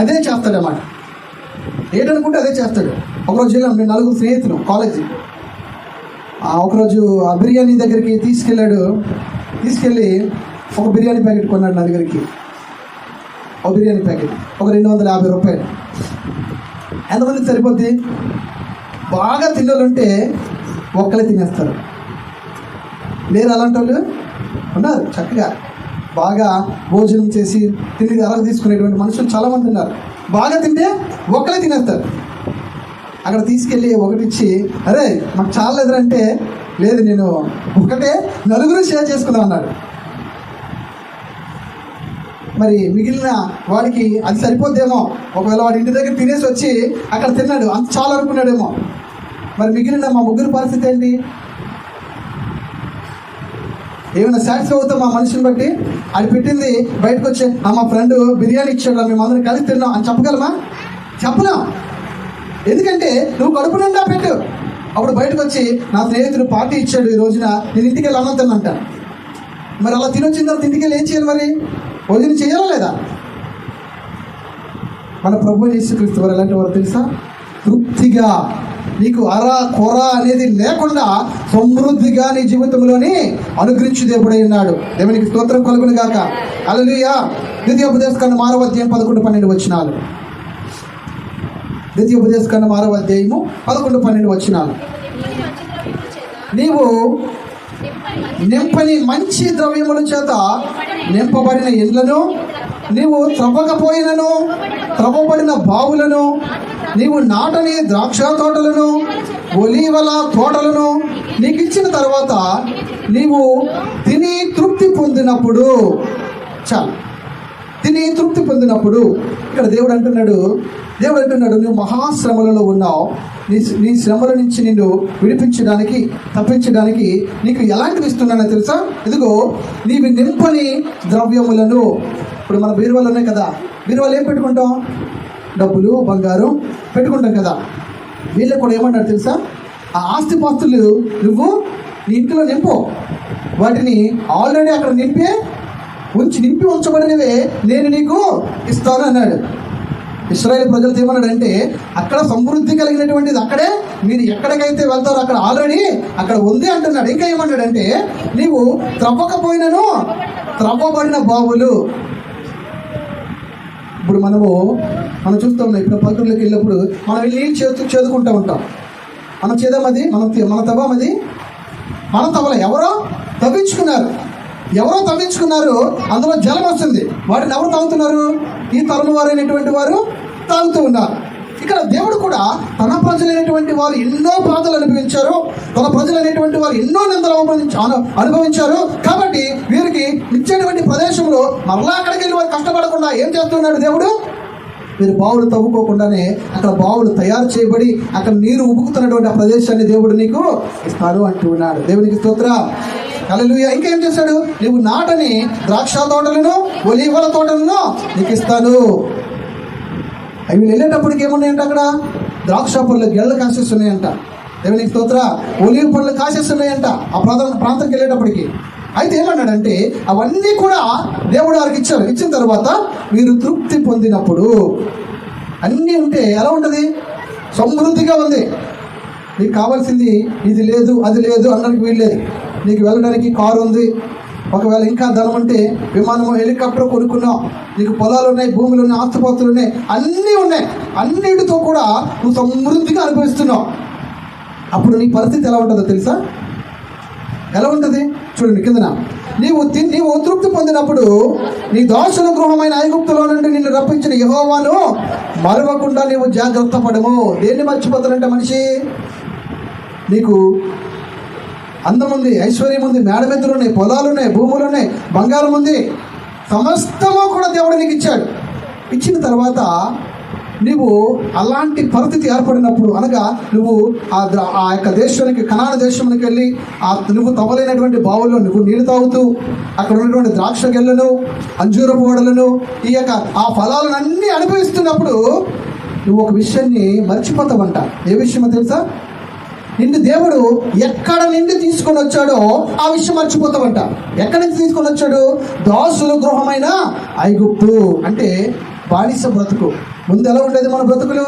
అదే చేస్తాడన్నమాట. ఏంటనుకుంటే అదే చేస్తాడు. ఒకరోజు వెళ్ళాం, మేము 4 స్నేహితులు కాలేజీ. ఒకరోజు ఆ బిర్యానీ దగ్గరికి తీసుకెళ్ళి ఒక బిర్యానీ ప్యాకెట్ కొన్నాడు నా దగ్గరికి. ఒక బిర్యానీ ప్యాకెట్ ఒక 250 రూపాయలు. ఎంతమందికి సరిపోద్ది? బాగా తినాలంటే ఒక్కలే తినేస్తారు. లేరు అలాంటి వాళ్ళు ఉన్నారు. చక్కగా బాగా భోజనం చేసి తిండి అలా తీసుకునేటువంటి మనుషులు చాలామంది ఉన్నారు. బాగా తింటే ఒక్కలే తినేస్తారు. అక్కడ తీసుకెళ్ళి ఒకటిచ్చి, అరే మాకు చాలా ఎదురంటే, లేదు నేను ఒకటే 4 షేర్ చేసుకుందాం అన్నాడు. మరి మిగిలిన వాడికి అది సరిపోద్దేమో, ఒకవేళ వాడి ఇంటి దగ్గర తినేసి వచ్చి అక్కడ తిన్నాడు, అంత చాలా అనుకున్నాడేమో. మరి మిగిలిన మా 3 పరిస్థితి ఏంటి? ఏమైనా సాటిస్ఫై అవుతాం మా మనిషిని బట్టి? అది పెట్టింది బయటకు వచ్చి మా ఫ్రెండ్ బిర్యానీ ఇచ్చాడు, మేమందరం కలిసి తిన్నాం అని చెప్పగలమా? చెప్పలేం. ఎందుకంటే నువ్వు కడుపు నిండా పెట్టు, అప్పుడు బయటకు వచ్చి నా స్నేహితుడు పార్టీ ఇచ్చాడు ఈ రోజున, నేను ఇంటికి వెళ్ళి అన్నం తిన్నంట. మరి అలా తినొచ్చిన తర్వాత ఇంటికి వెళ్ళి ఏం చేయాలి? మరి భోజనం చేయాలా లేదా? మన ప్రభువు యేసుక్రీస్తు వారు ఎలాంటి వారు తెలుసా? తృప్తిగా నీకు అర కొర అనేది లేకుండా సమృద్ధిగా నీ జీవితంలోని అనుగ్రహించు దేవుడై ఉన్నాడు. దేవునికి స్తోత్రం కలుగును గాక. హల్లెలూయా. ద్వితీయోపదేశకాండం 6వ అధ్యాయం 11-12 వచనాలు. ద్వితీయోపదేశకాండం 6వ అధ్యాయము 11-12 వచనాలు. నీవు నింపని మంచి ద్రవ్యముల చేత నింపబడిన ఇండ్లను, నీవు త్రవ్వకపోయినను త్రవ్వబడిన బావులను, నీవు నాటని ద్రాక్ష తోటలను, ఒలీవల తోటలను నీకు ఇచ్చిన తర్వాత నీవు తిని తృప్తి పొందినప్పుడు, చాలు తిని తృప్తి పొందినప్పుడు, ఇక్కడ దేవుడు అంటున్నాడు నువ్వు మహాశ్రమలలో ఉన్నావు. నీ శ్రమల నుంచి నిన్ను విడిపించడానికి, తప్పించడానికి నీకు ఎలాంటివి ఇస్తున్నానో తెలుసా? ఇదిగో నీవి నింపని ద్రవ్యములను. ఇప్పుడు మన బీరువాలు ఉన్నాయి కదా, బీరువాలు ఏం పెట్టుకుంటాం? డబ్బులు, బంగారం పెట్టుకుంటాం కదా. వీళ్ళకి కూడా ఏమన్నారు తెలుసా? ఆ ఆస్తిపాస్తులు నువ్వు నీ ఇంట్లో నింపు, వాటిని ఆల్రెడీ అక్కడ నింపి ఉంచబడినవే నేను నీకు ఇస్తాను అన్నాడు. ఇశ్రాయేలు ప్రజలతో ఏమన్నాడంటే, అక్కడ సమృద్ధి కలిగినటువంటిది అక్కడే, మీరు ఎక్కడికైతే వెళ్తారో అక్కడ ఆల్రెడీ అక్కడ ఉంది అంటున్నాడు. ఇంకా ఏమన్నాడంటే, నీవు త్రవ్వకపోయినను త్రవ్వబడిన బావులు. ఇప్పుడు మనం చూస్తూ ఉన్నాం, ఇప్పుడు పల్లెటూరులోకి వెళ్ళినప్పుడు మనం వెళ్ళి నీళ్ళు చేదుకుంటూ ఉంటాం. మనం చేద్దామది మన తవ్వమది మనం తవ్వల. ఎవరో తవ్వించుకున్నారు, అందులో జలం వస్తుంది. వాటిని ఎవరు తాగుతున్నారు? ఈ తరం వారైనటువంటి వారు తాగుతూ ఉన్నారు. ఇక్కడ దేవుడు కూడా తన ప్రజలైనటువంటి వారు ఎన్నో బాధలు అనుభవించారు, తన ప్రజలైనటువంటి వారు ఎన్నో నిందలు అనుభవించారు. కాబట్టి వీరికి ఇచ్చేటువంటి ప్రదేశంలో మరలా అక్కడికి వెళ్ళి వారు కష్టపడకుండా ఏం చేస్తున్నాడు దేవుడు? మీరు బావులు తవ్వుకోకుండానే అక్కడ బావులు తయారు చేయబడి అక్కడ నీరు ఉబుకుతున్నటువంటి ఆ ప్రదేశాన్ని దేవుడు నీకు ఇస్తాడు అంటూ ఉన్నాడు. దేవునికి స్తోత్రం. హల్లెలూయా. ఇంకా ఏం చేశాడు? నీవు నాటని ద్రాక్ష తోటలను, ఒలీవల తోటలను నీకు ఇస్తాను. అవి వెళ్ళేటప్పటికి ఏమున్నాయంట? అక్కడ ద్రాక్ష పళ్ళు గెళ్ళు కాసేస్తున్నాయంట. దేవునికి స్తోత్రం. ఒలీవ పళ్ళు కాసేస్తున్నాయంట ఆ ప్రాంతంకి వెళ్ళేటప్పటికి. అయితే ఏమన్నాడంటే, అవన్నీ కూడా దేవుడు వారికి ఇచ్చాడు. ఇచ్చిన తర్వాత మీరు తృప్తి పొందినప్పుడు, అన్నీ ఉంటే ఎలా ఉంటుంది? సమృద్ధిగా ఉంది. నీకు కావాల్సింది ఇది లేదు, అది లేదు అన్నడానికి వీల్లేదు. నీకు వెళ్ళడానికి కారు ఉంది, ఒకవేళ ఇంకా ధనం ఉంటే విమానము, హెలికాప్టర్ కొనుక్కున్నావు, నీకు పొలాలు ఉన్నాయి, భూములు ఉన్నాయి, ఆస్తుపాస్తులు ఉన్నాయి, అన్నీ ఉన్నాయి. అన్నిటితో కూడా నువ్వు సమృద్ధిగా అనుభవిస్తున్నావు. అప్పుడు నీ పరిస్థితి ఎలా ఉంటుందో తెలుసా? ఎలా ఉంటుంది? చూడండి కిందన, నీవు తృప్తి పొందినప్పుడు నీ దాసుల గృహమైన ఐగుప్తులో నుండి నిన్ను రప్పించిన యెహోవాను మరవకుండా నీవు జాగ్రత్త పడము. దేన్ని మర్చిపోతానంటే మనిషి, నీకు అందం ఉంది, ఐశ్వర్యం ఉంది, మేడమెత్తులు ఉన్నాయి, పొలాలు ఉన్నాయి, భూములు ఉన్నాయి, బంగారం ఉంది, సమస్తము కూడా దేవుడు నీకు ఇచ్చాడు. ఇచ్చిన తర్వాత నువ్వు అలాంటి పరిస్థితి ఏర్పడినప్పుడు, అనగా నువ్వు ఆ యొక్క దేశానికి, కనాను దేశానికి వెళ్ళి నువ్వు తవ్వలేనటువంటి బావుల్లో నువ్వు నీళ్ళు తాగుతూ అక్కడ ఉన్నటువంటి ద్రాక్ష గెళ్ళను, అంజూరపు ఓడలను, ఈ యొక్క ఆ ఫలాలను అన్నీ అనుభవిస్తున్నప్పుడు నువ్వు ఒక విషయాన్ని మర్చిపోతావంట. ఏ విషయమో తెలుసా? నిన్ను దేవుడు ఎక్కడ నుండి తీసుకొని వచ్చాడో ఆ విషయం మర్చిపోతావంట. ఎక్కడి నుంచి తీసుకొని వచ్చాడు? దాసుల గృహమైన ఐగుప్తు. అంటే బానిస బ్రతుకు. ముందు ఎలా ఉండేది మన బ్రతుకులు?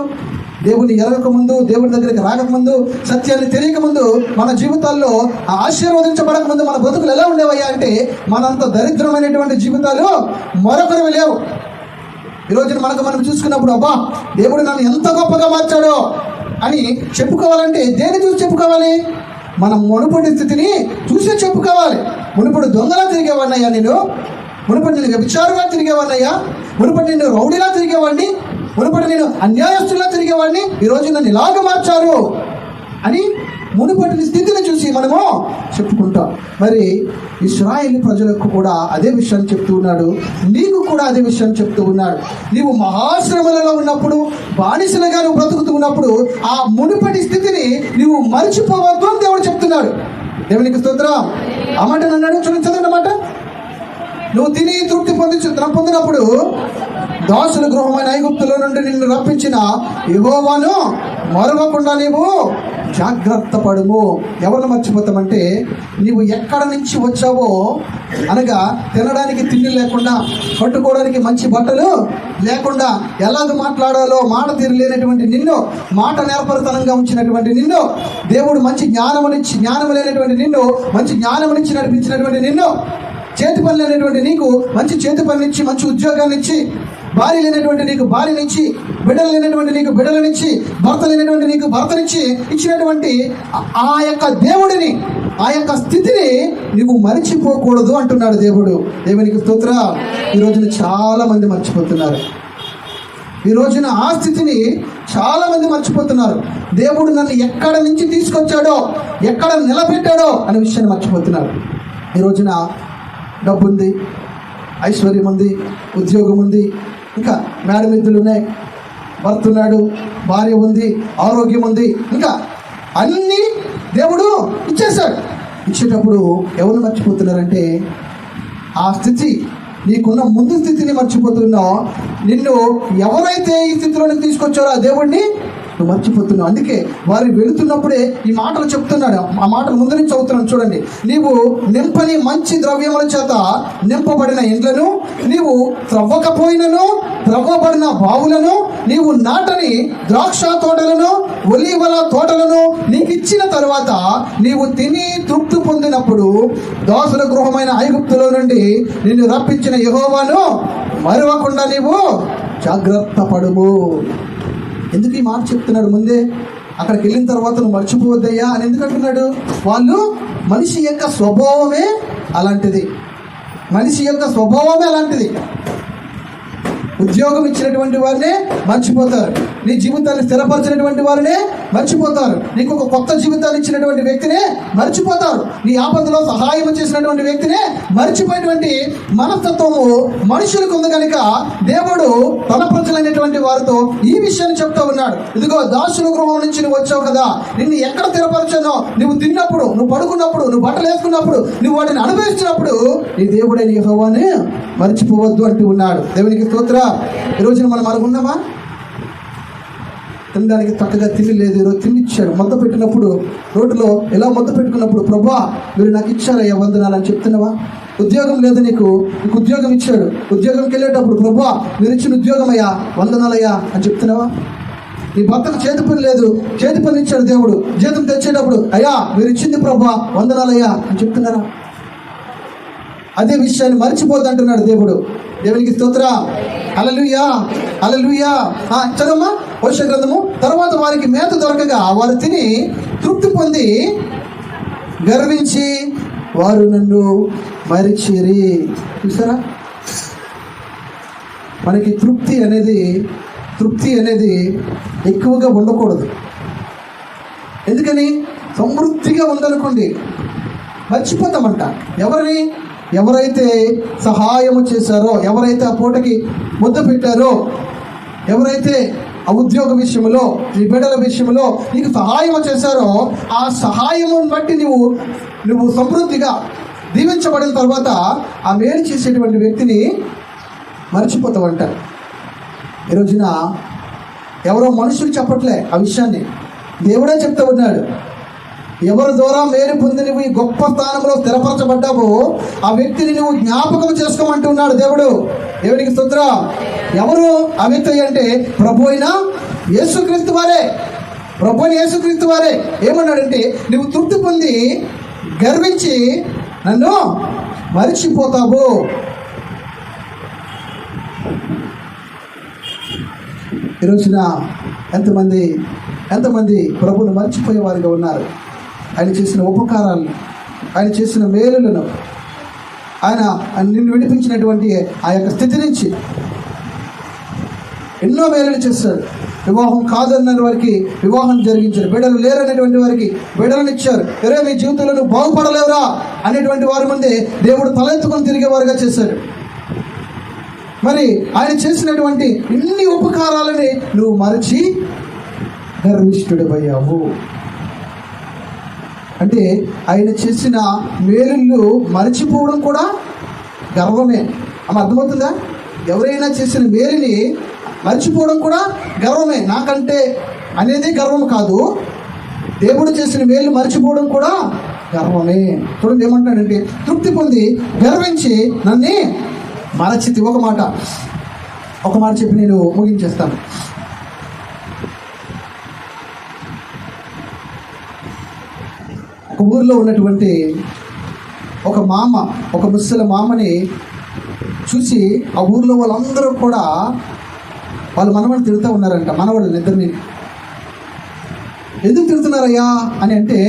దేవుని ఎరగకముందు, దేవుని దగ్గరికి రాకముందు, సత్యాన్ని తెలియకముందు, మన జీవితాల్లో ఆశీర్వదించబడకముందు మన బ్రతుకులు ఎలా ఉండేవయ్యా అంటే, మనంత దరిద్రమైనటువంటి జీవితాలు మరొకరు లేవు. ఈరోజు మనం చూసుకున్నప్పుడు, అబ్బా దేవుడు నన్ను ఎంత గొప్పగా మార్చాడో అని చెప్పుకోవాలంటే దేన్ని చూసి చెప్పుకోవాలి? మనం మునుపటి స్థితిని చూసే చెప్పుకోవాలి. మునుపటి దొంగలా తిరిగేవాడినయ్యా నేను, మునుపటి నేను వ్యభిచారుగా తిరిగేవాడినయ్యా, మునుపటి నేను రౌడీలా తిరిగేవాడిని, మునుపటి నేను అన్యాయస్తులా తిరిగేవాడిని, ఈరోజు నన్ను ఇలాగ మార్చారు అని మునుపటి స్థితిని చూసి మనము చెప్పుకుంటాం. మరి ఇశ్రాయేలు ప్రజలకు కూడా అదే విషయాన్ని చెప్తూ ఉన్నాడు, నీకు కూడా అదే విషయాన్ని చెప్తూ ఉన్నాడు. నీవు మహాశ్రమలలో ఉన్నప్పుడు, బానిసలుగా నువ్వు బ్రతుకుతూ ఉన్నప్పుడు ఆ మునుపటి స్థితిని నువ్వు మర్చిపోవద్దు అని దేవుడు చెప్తున్నాడు. దేవునికి స్తోత్రం. ఆ మాట అన్నాడు. చదవన్నమాట, నువ్వు తిని తృప్తి పొందినప్పుడు దాసుల గృహమైన ఐగుప్తులో నుండి నిన్ను రప్పించిన యెహోవాను మరవకుండా నీవు జాగ్రత్త పడుము. ఎవరిని మర్చిపోతామంటే, నీవు ఎక్కడ నుంచి వచ్చావో, అనగా తినడానికి తిండి లేకుండా, కట్టుకోవడానికి మంచి బట్టలు లేకుండా, ఎలాగ మాట్లాడాలో మాట తీరు లేనటువంటి నిన్ను, మాట నేర్పరితనంగా ఉంచినటువంటి నిన్ను, దేవుడు మంచి జ్ఞానము లేనటువంటి నిన్ను మంచి జ్ఞానమునిచ్చి నడిపించినటువంటి నిన్ను, చేతి పని లేనటువంటి నీకు మంచి చేతి పనినిచ్చి, మంచి ఉద్యోగాన్ని ఇచ్చి, భార్య లేనటువంటి నీకు భార్యనిచ్చి, బిడ్డలు లేనటువంటి నీకు బిడ్డలనిచ్చి, భర్త లేనటువంటి నీకు భర్తనిచ్చి ఇచ్చినటువంటి ఆ యొక్క దేవుడిని, ఆ యొక్క స్థితిని నువ్వు మరిచిపోకూడదు అంటున్నాడు దేవుడు. దేవునికి స్తోత్రం. ఈ రోజున చాలా మంది మర్చిపోతున్నారు. ఈ రోజున ఆ స్థితిని చాలా మంది మర్చిపోతున్నారు. దేవుడు నన్ను ఎక్కడ నుంచి తీసుకొచ్చాడో, ఎక్కడ నిలబెట్టాడో అనే విషయాన్ని మర్చిపోతున్నారు. ఈ రోజున డబ్బు ఉంది, ఐశ్వర్యం ఉంది, ఉద్యోగం ఉంది, ఇంకా మేడమిద్దులు ఉన్నాయి, భర్త ఉన్నాడు, భార్య ఉంది, ఆరోగ్యం ఉంది, ఇంకా అన్నీ దేవుడు ఇచ్చేశాడు. ఇచ్చేటప్పుడు ఎవరు మర్చిపోతున్నారంటే, ఆ స్థితి, నీకున్న ముందు స్థితిని మర్చిపోతున్నావు. నిన్ను ఎవరైతే ఈ స్థితిలోకి తీసుకొచ్చారో ఆ దేవుడిని నువ్వు మర్చిపోతున్నావు. అందుకే వారు వెళుతున్నప్పుడే ఈ మాటలు చెప్తున్నాడు. ఆ మాటలు ముందు నుంచి చదువుతున్నాను చూడండి. నీవు నింపని మంచి ద్రవ్యముల చేత నింపబడిన ఇండ్లను, నీవు త్రవ్వకపోయినను త్రవ్వబడిన బావులను, నీవు నాటని ద్రాక్ష తోటలను, ఒలీవల తోటలను నీకు ఇచ్చిన తరువాత, నీవు తిని తృప్తి పొందినప్పుడు, దాసుల గృహమైన ఐగుప్తులో నుండి నిన్ను రప్పించిన యెహోవాను మరవకుండా నీవు జాగ్రత్త పడుము. ఎందుకు ఈ మాట చెప్తున్నాడు? ముందే అక్కడికి వెళ్ళిన తర్వాత నువ్వు మర్చిపోవద్దయ్యా అని ఎందుకు అంటున్నాడు? వాళ్ళు మనిషి యొక్క స్వభావమే అలాంటిది. మనిషి యొక్క స్వభావమే అలాంటిది. ఉద్యోగం ఇచ్చినటువంటి వారినే మర్చిపోతారు. నీ జీవితాన్ని స్థిరపరిచినటువంటి వారినే మర్చిపోతారు. నీకు ఒక కొత్త జీవితాన్ని ఇచ్చినటువంటి వ్యక్తినే మర్చిపోతారు. నీ ఆపదలో సహాయం చేసినటువంటి వ్యక్తినే మర్చిపోయినటువంటి మనస్తత్వము మనుషులకు ఉంది కనుక దేవుడు తన ప్రజలైనటువంటి వారితో ఈ విషయాన్ని చెప్తూ ఉన్నాడు. ఇదిగో దాసుల గృహం నుంచి నువ్వు వచ్చావు కదా, నిన్ను ఎక్కడ స్థిరపరచానో, నువ్వు తిన్నప్పుడు, నువ్వు పడుకున్నప్పుడు, నువ్వు బట్టలు వేసుకున్నప్పుడు, నువ్వు వాటిని అనుభవిస్తున్నప్పుడు నీ దేవుడైన యెహోవాని మర్చిపోవద్దు అంటూ ఉన్నాడు. దేవునికి స్తోత్రం. ఈ రోజున మనం అనుకున్నామా? తినడానికి చక్కగా తిండి లేదు, ఈరోజు తిండి ఇచ్చాడు. మొత్తం పెట్టినప్పుడు రోడ్డులో ఎలా మొత్తం పెట్టుకున్నప్పుడు, ప్రభువా మీరు నాకు ఇచ్చారయ్యా వందనాలని చెప్తున్నావా? ఉద్యోగం లేదు, నీకు ఉద్యోగం ఇచ్చాడు. ఉద్యోగంకి వెళ్ళేటప్పుడు, ప్రభువా మీరు ఇచ్చిన ఉద్యోగం అయ్యా వందనాలయ్యా అని చెప్తున్నావా? నీ భర్తకు చేతి పని లేదు, చేతి పని ఇచ్చాడు దేవుడు. జీతం తెచ్చేటప్పుడు, అయ్యా మీరు ఇచ్చింది ప్రభువా వందనాలయ్యా అని చెప్తున్నారా? అదే విషయాన్ని మర్చిపోద్దు అంటున్నాడు దేవుడు. దేవునికి స్తోత్రం. హల్లెలూయా, హల్లెలూయా. చదవమ్మా హోషేయ గ్రంథము. తర్వాత వారికి మేత దొరకగా వారు తిని తృప్తి పొంది గర్వించి వారు నన్ను మరిచిరి. చూసారా? మనకి తృప్తి అనేది ఎక్కువగా ఉండకూడదు. ఎందుకని? సమృద్ధిగా ఉందనుకోండి మర్చిపోతామంట. ఎవరైతే సహాయము చేశారో, ఎవరైతే ఆ పూటకి ముద్ద పెట్టారో, ఎవరైతే ఆ ఉద్యోగ విషయంలో, నీ బిడ్డల విషయంలో నీకు సహాయం చేశారో, ఆ సహాయమును బట్టి నువ్వు సమృద్ధిగా దీవించబడిన తర్వాత ఆ మేలు చేసేటువంటి వ్యక్తిని మర్చిపోతావంట. ఈ రోజున ఎవరో మనుషులు చెప్పట్లే ఆ విషయాన్ని, దేవుడే చెప్తా ఉన్నాడు. ఎవరి ద్వారా మేలు పొంది నువ్వు ఈ గొప్ప స్థానంలో స్థిరపరచబడ్డావో ఆ వ్యక్తిని నువ్వు జ్ఞాపకం చేసుకోమంటున్నాడు దేవుడు. దేవునికి స్తోత్రం. ఎవరు ఆ వ్యక్తి అంటే ప్రభు అయిన యేసుక్రీస్తు వారే. ప్రభు అయిన యేసుక్రీస్తు వారే ఏమన్నాడంటే, నువ్వు తృప్తి పొంది గర్వించి నన్ను మరిచిపోతావు. ఈరోజున ఎంతమంది ప్రభువును మర్చిపోయే వారిగా ఉన్నారు. ఆయన చేసిన ఉపకారాలను, ఆయన చేసిన మేలులను, ఆయన నిన్ను విడిపించినటువంటి ఆ యొక్క స్థితి నుంచి ఎన్నో మేలులు చేశాడు. వివాహం కాదన్న వారికి వివాహం జరిగించారు. బిడ్డలు లేరనేటువంటి వారికి బిడ్డలను ఇచ్చారు. వేరే మీ జీవితంలో నువ్వు బాగుపడలేవురా అనేటువంటి వారి ముందే దేవుడు తలెత్తుకొని తిరిగేవారుగా చేశాడు. మరి ఆయన చేసినటువంటి ఇన్ని ఉపకారాలని నువ్వు మరచి గర్విష్ఠుడివయ్యావు. అంటే ఆయన చేసిన మేలుళ్ళు మరచిపోవడం కూడా గర్వమే. అమ్మ అర్థమవుతుందా? ఎవరైనా చేసిన మేలుని మర్చిపోవడం కూడా గర్వమే. నాకంటే అనేది గర్వం కాదు, దేవుడు చేసిన మేలు మర్చిపోవడం కూడా గర్వమే. చూడండి ఏమంటాడంటే, తృప్తి పొంది గర్వించి నన్ను మరచితి. ఒక మాట చెప్పి నేను ముగించేస్తాను. ఒక ఊరిలో ఉన్నటువంటి ఒక ముసలి మామని చూసి ఆ ఊరిలో వాళ్ళందరూ కూడా వాళ్ళ మనవడిని తిడుతూ ఉన్నారంట. మనవడిని ఇద్దరిని ఎందుకు తిడుతున్నారయ్యా అని అంటే,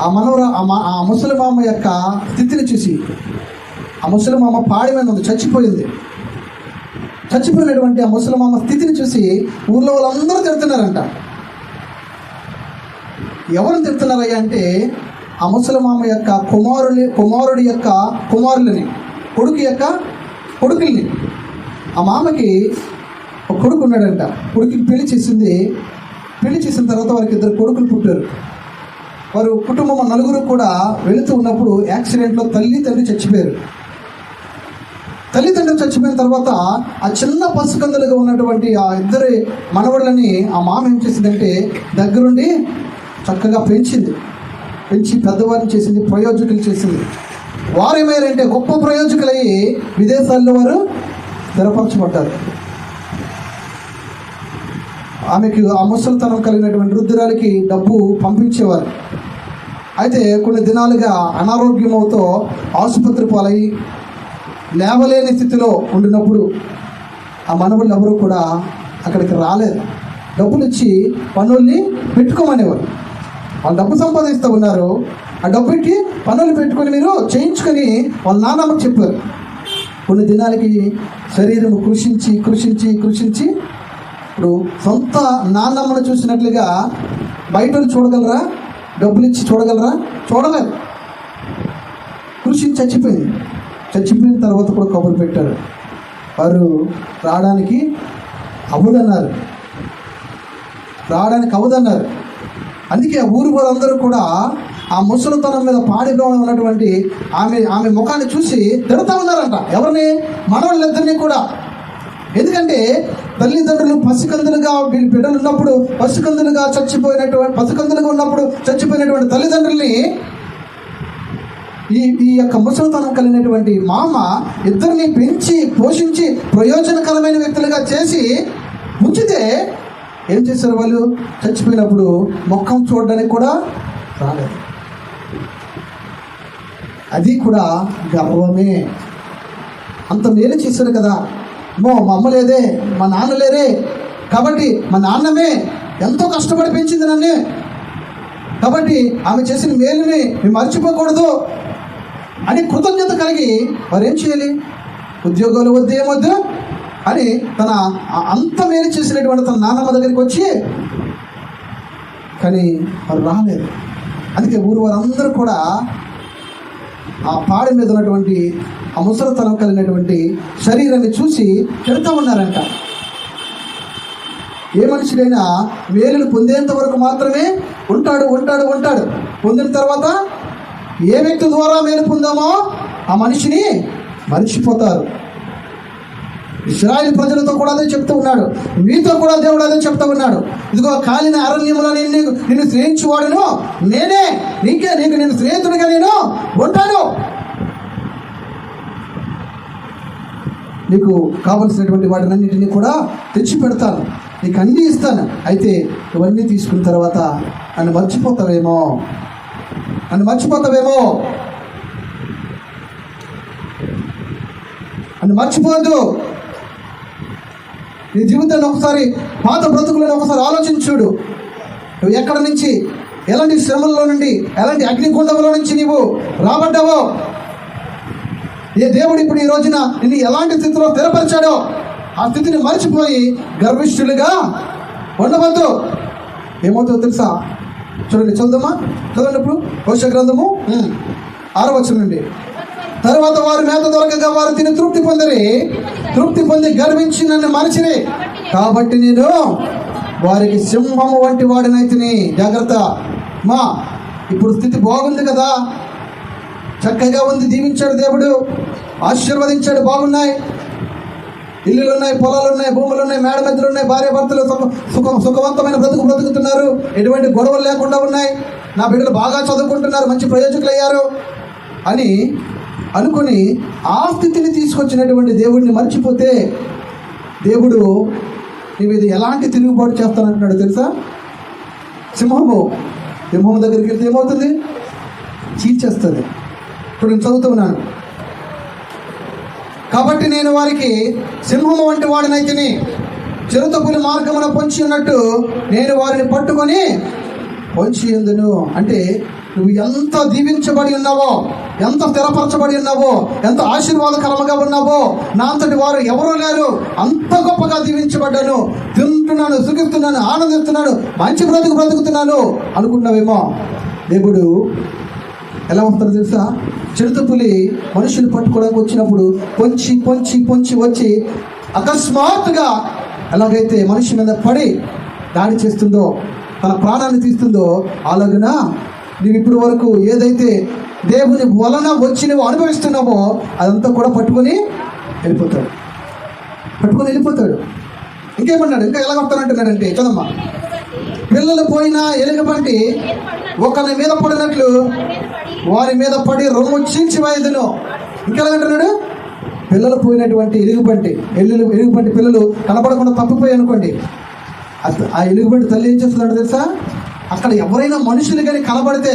ఆ ముసలి మామ యొక్క స్థితిని చూసి, ఆ ముసలి మామ పాడి మీద ఉంది, చచ్చిపోయినటువంటి ఆ ముసలి మామ స్థితిని చూసి ఊర్లో వాళ్ళందరూ తిడుతున్నారంట. ఎవరు తిడుతున్నారయ్యా అంటే, ఆ ముసలి మామ యొక్క కుమారుడి యొక్క కుమారులని, కొడుకుల్ని. ఆ మామకి ఒక కొడుకు ఉన్నాడంట. కొడుకుకి పెళ్లి చేసిన తర్వాత వారికి 2 కొడుకులు పుట్టారు. వారు కుటుంబం నలుగురు కూడా వెళుతూ ఉన్నప్పుడు యాక్సిడెంట్లో తల్లిదండ్రులు చచ్చిపోయిన తర్వాత ఆ చిన్న పసికందులుగా ఉన్నటువంటి ఆ 2 మనవళ్ళని ఆ మామ ఏం చేసిందంటే దగ్గరుండి చక్కగా పెంచి పెద్దవారిని చేసింది, ప్రయోజకులు చేసింది. వారు ఏమైనారంటే గొప్ప ప్రయోజకులయ్యి విదేశాల్లో వారు స్థిరపరచబడ్డారు. ఆమెకి ఆ ముసలితనం కలిగినటువంటి వృద్ధురాలికి డబ్బు పంపించేవారు. అయితే కొన్ని దినాలుగా అనారోగ్యమవుతో ఆసుపత్రి పాలయ్యి లేవలేని స్థితిలో ఉండినప్పుడు ఆ మనవళ్ళు ఎవరు కూడా అక్కడికి రాలేదు. డబ్బులు ఇచ్చి పనుల్ని పెట్టుకోమనేవారు. వాళ్ళు డబ్బు సంపాదిస్తూ ఉన్నారు. ఆ డబ్బు పెట్టి పనులు పెట్టుకొని మీరు చేయించుకొని వాళ్ళ నాన్నమ్మకి చెప్పారు. కొన్ని దినాలకి శరీరం కృషించి ఇప్పుడు సొంత నాన్నమ్మను చూసినట్లుగా బయట చూడగలరా? డబ్బులు ఇచ్చి చూడగలరా? చూడలేదు. చచ్చిపోయిన తర్వాత కూడా కబురు పెట్టారు. వారు రావడానికి అవదన్నారు. అందుకే ఆ ఊరు వారందరూ కూడా ఆ ముసలితనం మీద పాడిలో ఉన్నటువంటి ఆమె ముఖాన్ని చూసి తిడతా ఉన్నారంట. ఎవరిని? మనవాళ్ళిద్దరినీ కూడా. ఎందుకంటే తల్లిదండ్రులు పసికందులుగా వీళ్ళ బిడ్డలు ఉన్నప్పుడు పసికందులుగా ఉన్నప్పుడు చచ్చిపోయినటువంటి తల్లిదండ్రుల్ని ఈ యొక్క ముసలితనం కలిగినటువంటి మామ ఇద్దరిని పెంచి పోషించి ప్రయోజనకరమైన వ్యక్తులుగా చేసి ఉంచితే ఏం చేశారు? వాళ్ళు చచ్చిపోయినప్పుడు ముఖం చూడడానికి కూడా రాలేదు. అది కూడా గర్వమే. అంత మేలు చేశారు కదా. మా అమ్మ లేదే, మా నాన్న లేరే, కాబట్టి మా నాన్నమే ఎంతో కష్టపడి పెంచింది నన్ను, కాబట్టి ఆమె చేసిన మేలుని మేము మర్చిపోకూడదు అని కృతజ్ఞత కలిగి వారు ఏం చేయాలి? ఉద్యోగాలు వద్దు, ఏమొద్దు అని తన అంత మేలు చేసినటువంటి తన నాన్నమ్మ దగ్గరికి వచ్చి, కానీ వారు రాలేదు. అందుకే ఊరు వారందరూ కూడా ఆ పాడి మీద ఉన్నటువంటి ఆ ముసలితనం కలిగినటువంటి శరీరాన్ని చూసి తిడుతూ ఉన్నారంట. ఏ మనుషుడైనా మేలును పొందేంత వరకు మాత్రమే ఉంటాడు. పొందిన తర్వాత ఏ వ్యక్తి ద్వారా మేలు పొందామో ఆ మనిషిని మర్చిపోతారు. ఇశ్రాయేలు ప్రజలతో కూడా అదే చెప్తూ ఉన్నాడు, మీతో కూడా దేవుడు అదే చెప్తూ ఉన్నాడు. ఇదిగో కాలిన అరణ్యంలో నిన్ను స్నేహించువాడును నేనే, నీకు నేను స్నేహితుడిగా నేను ఉంటాను, నీకు కావలసినటువంటి వాటినన్నింటినీ కూడా తెచ్చి పెడతాను, నీకు అన్నీ ఇస్తాను. అయితే ఇవన్నీ తీసుకున్న తర్వాత నన్ను మర్చిపోతావేమో. నన్ను మర్చిపోవద్దు. నీ జీవితాన్ని ఒకసారి, పాత బ్రతుకులను ఒకసారి ఆలోచించుడు. నువ్వు ఎక్కడి నుంచి, ఎలాంటి శ్రమల్లో నుండి, ఎలాంటి అగ్నిగుండంలో నుంచి నీవు రాబడ్డావో, ఏ దేవుడు ఇప్పుడు ఈ రోజున నిన్ను ఎలాంటి స్థితిలో స్థిరపరిచాడో ఆ స్థితిని మర్చిపోయి గర్విష్ఠులుగా ఉండవద్దు. ఏమవుతుందో తెలుసా? చూడండి, చదవండి ఇప్పుడు హోషేయ గ్రంథము 6వ వచనం నుండి. తర్వాత వారు మేత దొరకగా వారు తిని తృప్తి పొంది గర్వించి నన్ను మరచిరి, కాబట్టి నేను వారికి సింహము వంటి వాడినైతిని. జాగ్రత్త ఇప్పుడు స్థితి బాగుంది కదా, చక్కగా ఉంది, దీవించాడు దేవుడు. ఆశీర్వదించాడు. బాగున్నాయి, ఇల్లులు ఉన్నాయి, పొలాలు ఉన్నాయి, భూములు ఉన్నాయి, మేడ మధ్యలు ఉన్నాయి, భార్య భర్తలు సుఖవంతమైన బ్రతుకుతున్నారు, ఎటువంటి గొడవలు లేకుండా ఉన్నాయి, నా బిడ్డలు బాగా చదువుకుంటున్నారు, మంచి ప్రయోజకులు అయ్యారు అని అనుకుని ఆ స్థితిని తీసుకొచ్చినటువంటి దేవుడిని మర్చిపోతే దేవుడు నీ మీద ఎలాంటి తిరుగుబాటు చేస్తానంటున్నాడు తెలుసా? సింహం దగ్గరికి వెళ్తే ఏమవుతుంది? చీల్చేస్తుంది. ఇప్పుడు నేను చదువుతున్నాను. కాబట్టి నేను వారికి సింహము వంటి వాడినైతిని, చిరుతపులి మార్గమున పొంచి ఉన్నట్టు నేను వారిని పట్టుకొని పొంచి ఉందును. అంటే నువ్వు ఎంత దీవించబడి ఉన్నావో, ఎంత స్థిరపరచబడి ఉన్నావో, ఎంత ఆశీర్వాదకరంగా ఉన్నావో, నా అంతటి వారు ఎవరూ లేరు, అంత గొప్పగా దీవించబడ్డాను, తింటున్నాను, సుఖిస్తున్నాను, ఆనందిస్తున్నాను, మంచి బ్రతుకుతున్నాను అనుకున్నావేమో. దేవుడు ఎలా వస్తారో తెలుసా? చిరుతపులి మనుషులు పట్టుకోవడానికి వచ్చినప్పుడు పొంచి పొంచి పొంచి వచ్చి అకస్మాత్తుగా ఎలాగైతే మనిషి మీద పడి దాడి చేస్తుందో, తన ప్రాణాన్ని తీస్తుందో, అలాగన నువ్వు ఇప్పటి వరకు ఏదైతే దేవుని వలన వచ్చి నువ్వు అనుభవిస్తున్నావో అదంతా కూడా పట్టుకొని వెళ్ళిపోతాడు. ఇంకేమన్నాడు? ఇంకా ఎలా కొడతానంటున్నాడంటే, చదమ్మా, పిల్లలు పోయినా ఎలుగుబంటి ఒకరి మీద పడినట్లు వారి మీద పడి రొమ్ము చీల్చివేయుదును. ఇంకెలాగంటున్నాడు? పిల్లలు పోయినటువంటి ఎలుగుబంటి పిల్లలు కనపడకుండా తప్పిపోయి అనుకోండి, ఆ ఎలుగుబంటి తల్లి ఏం చేస్తుందంటే తెలుసా? అక్కడ ఎవరైనా మనుషులు కానీ కనబడితే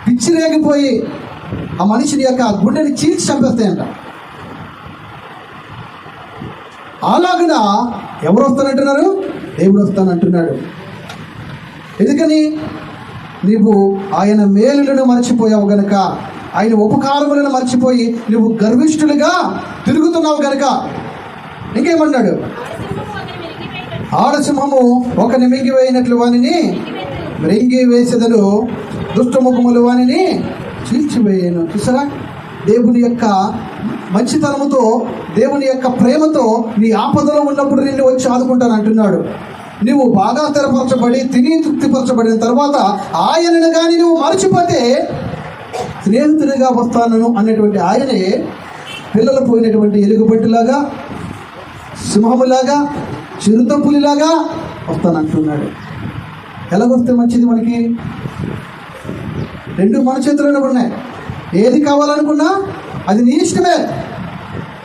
పిచ్చి రేగిపోయి ఆ మనిషిని యొక్క గుండెని చీల్చి చంపేస్తాయంట. అలాగునా ఎవరు వస్తానంటున్నారు? దేవుడు వస్తానంటున్నాడు. ఎందుకని? నీవు ఆయన మేలులను మర్చిపోయావు గనక, ఆయన ఉపకారములను మర్చిపోయి నువ్వు గర్విష్ఠులుగా తిరుగుతున్నావు గనక. ఇంకేమన్నాడు? ఆడసింహము ఒకని మింగివేయినట్లు వానిని మృంగి వేసెదను, దుష్టముఖములు వానిని చీల్చివేయను. చూసారా? దేవుని యొక్క మంచితనముతో, దేవుని యొక్క ప్రేమతో నీ ఆపదలో ఉన్నప్పుడు నిన్ను వచ్చి ఆదుకుంటాను అంటున్నాడు. నువ్వు బాగా స్థిరపరచబడి తిని తృప్తిపరచబడిన తర్వాత ఆయనను కానీ నువ్వు మర్చిపోతే స్నేహితునిగా వస్తాను అన్నటువంటి ఆయనే పిల్లలు పోయినటువంటి ఎలుగుబంటిలాగా, సింహములాగా, చిరుతపులిలాగా వస్తానంటున్నాడు. ఎలాగొస్తే మంచిది? మనకి రెండు మన చేతిలోనే ఉన్నాయి. ఏది కావాలనుకున్నా అది నీ ఇష్టమే.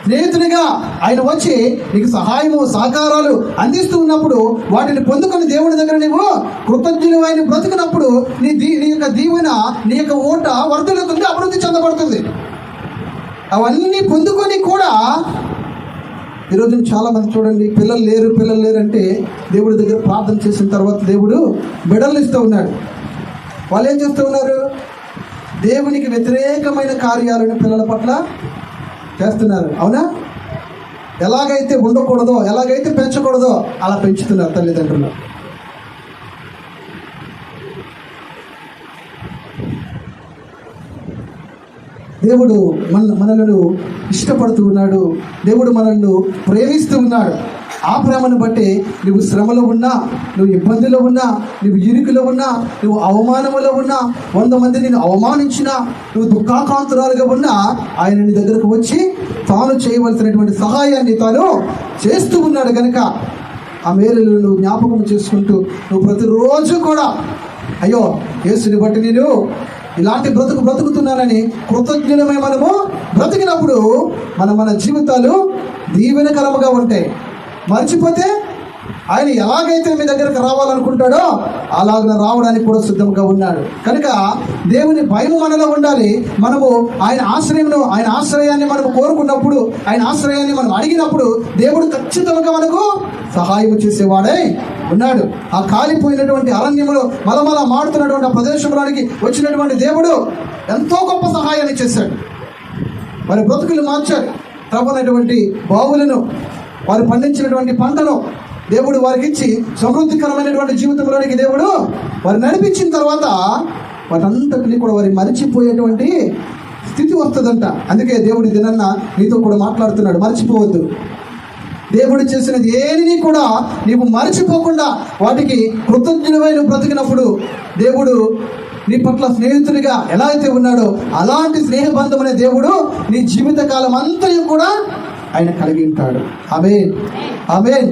స్నేహితునిగా ఆయన వచ్చి నీకు సహాయము సహకారాలు అందిస్తూ ఉన్నప్పుడు వాటిని పొందుకొని దేవుని దగ్గర నీవు కృతజ్ఞులు ఆయన బ్రతుకున్నప్పుడు నీ యొక్క దీవెన, నీ యొక్క ఓట వర్ధలుతుంది, అభివృద్ధి చెందబడుతుంది. అవన్నీ పొందుకొని కూడా ఈరోజు చాలా మంది చూడండి, పిల్లలు లేరు అంటే దేవుడి దగ్గర ప్రార్థన చేసిన తర్వాత దేవుడు బిడ్డలు ఇస్తూ ఉన్నాడు. వాళ్ళు ఏం చేస్తూ ఉన్నారు? దేవునికి వ్యతిరేకమైన కార్యాలను పిల్లల పట్ల చేస్తున్నారు. అవునా? ఎలాగైతే ఉండకూడదో, ఎలాగైతే పెంచకూడదో అలా పెంచుతున్నారు తల్లిదండ్రులు. దేవుడు మనలను ఇష్టపడుతూ ఉన్నాడు. దేవుడు మనల్ని ప్రేమిస్తూ ఉన్నాడు. ఆ ప్రేమను బట్టి నువ్వు శ్రమలో ఉన్నా, నువ్వు ఇబ్బందిలో ఉన్నా, నువ్వు ఇరుకులో ఉన్నా, నువ్వు అవమానములో ఉన్నా, 100 మంది నిన్ను అవమానించినా, నువ్వు దుఃఖాకాంతురాలుగా ఉన్నా, ఆయన నీ దగ్గరకు వచ్చి తాను చేయవలసినటువంటి సహాయాన్ని తాను చేస్తూ ఉన్నాడు కనుక ఆ మేలులు నువ్వు జ్ఞాపకం చేసుకుంటూ నువ్వు ప్రతిరోజు కూడా అయ్యో యేసుని బట్టి నేను ఇలాంటి బ్రతుకుతున్నానని కృతజ్ఞులమై మనము బ్రతికినప్పుడు మన జీవితాలు దీవెనకరముగా ఉంటాయి. మర్చిపోతే ఆయన ఎలాగైతే మీ దగ్గరకు రావాలనుకుంటాడో అలాగ రావడానికి కూడా సిద్ధంగా ఉన్నాడు. కనుక దేవుని భయం మనలో ఉండాలి. మనము ఆయన ఆశ్రయాన్ని మనము కోరుకున్నప్పుడు, ఆయన ఆశ్రయాన్ని మనం అడిగినప్పుడు దేవుడు ఖచ్చితంగా మనకు సహాయం చేసేవాడై ఉన్నాడు. ఆ కాలిపోయినటువంటి అరణ్యములో మలమల మాడుతున్నటువంటి ఆ ప్రదేశంలోనికి వచ్చినటువంటి దేవుడు ఎంతో గొప్ప సహాయాన్ని చేశాడు. వారి బ్రతుకులు మార్చాడు. తవ్వనటువంటి బావులను, వారు పండించినటువంటి పంటను దేవుడు వారికి ఇచ్చి సమృద్ధికరమైనటువంటి జీవితంలోనికి దేవుడు వారు నడిపించిన తర్వాత వాటంతటిని కూడా వారి మరిచిపోయేటువంటి స్థితి వస్తుందంట. అందుకే దేవుడి దినన్న నీతో కూడా మాట్లాడుతున్నాడు, మర్చిపోవద్దు. దేవుడు చేసినది ఏని కూడా నీవు మర్చిపోకుండా వాటికి కృతజ్ఞులమైన బ్రతికినప్పుడు దేవుడు నీ పట్ల స్నేహితుడిగా ఎలా అయితే ఉన్నాడో అలాంటి స్నేహబంధం అనే దేవుడు నీ జీవితకాలం అంతయు కూడా ఆయన కలిగి ఉంటాడు. ఆమేన్, ఆమేన్.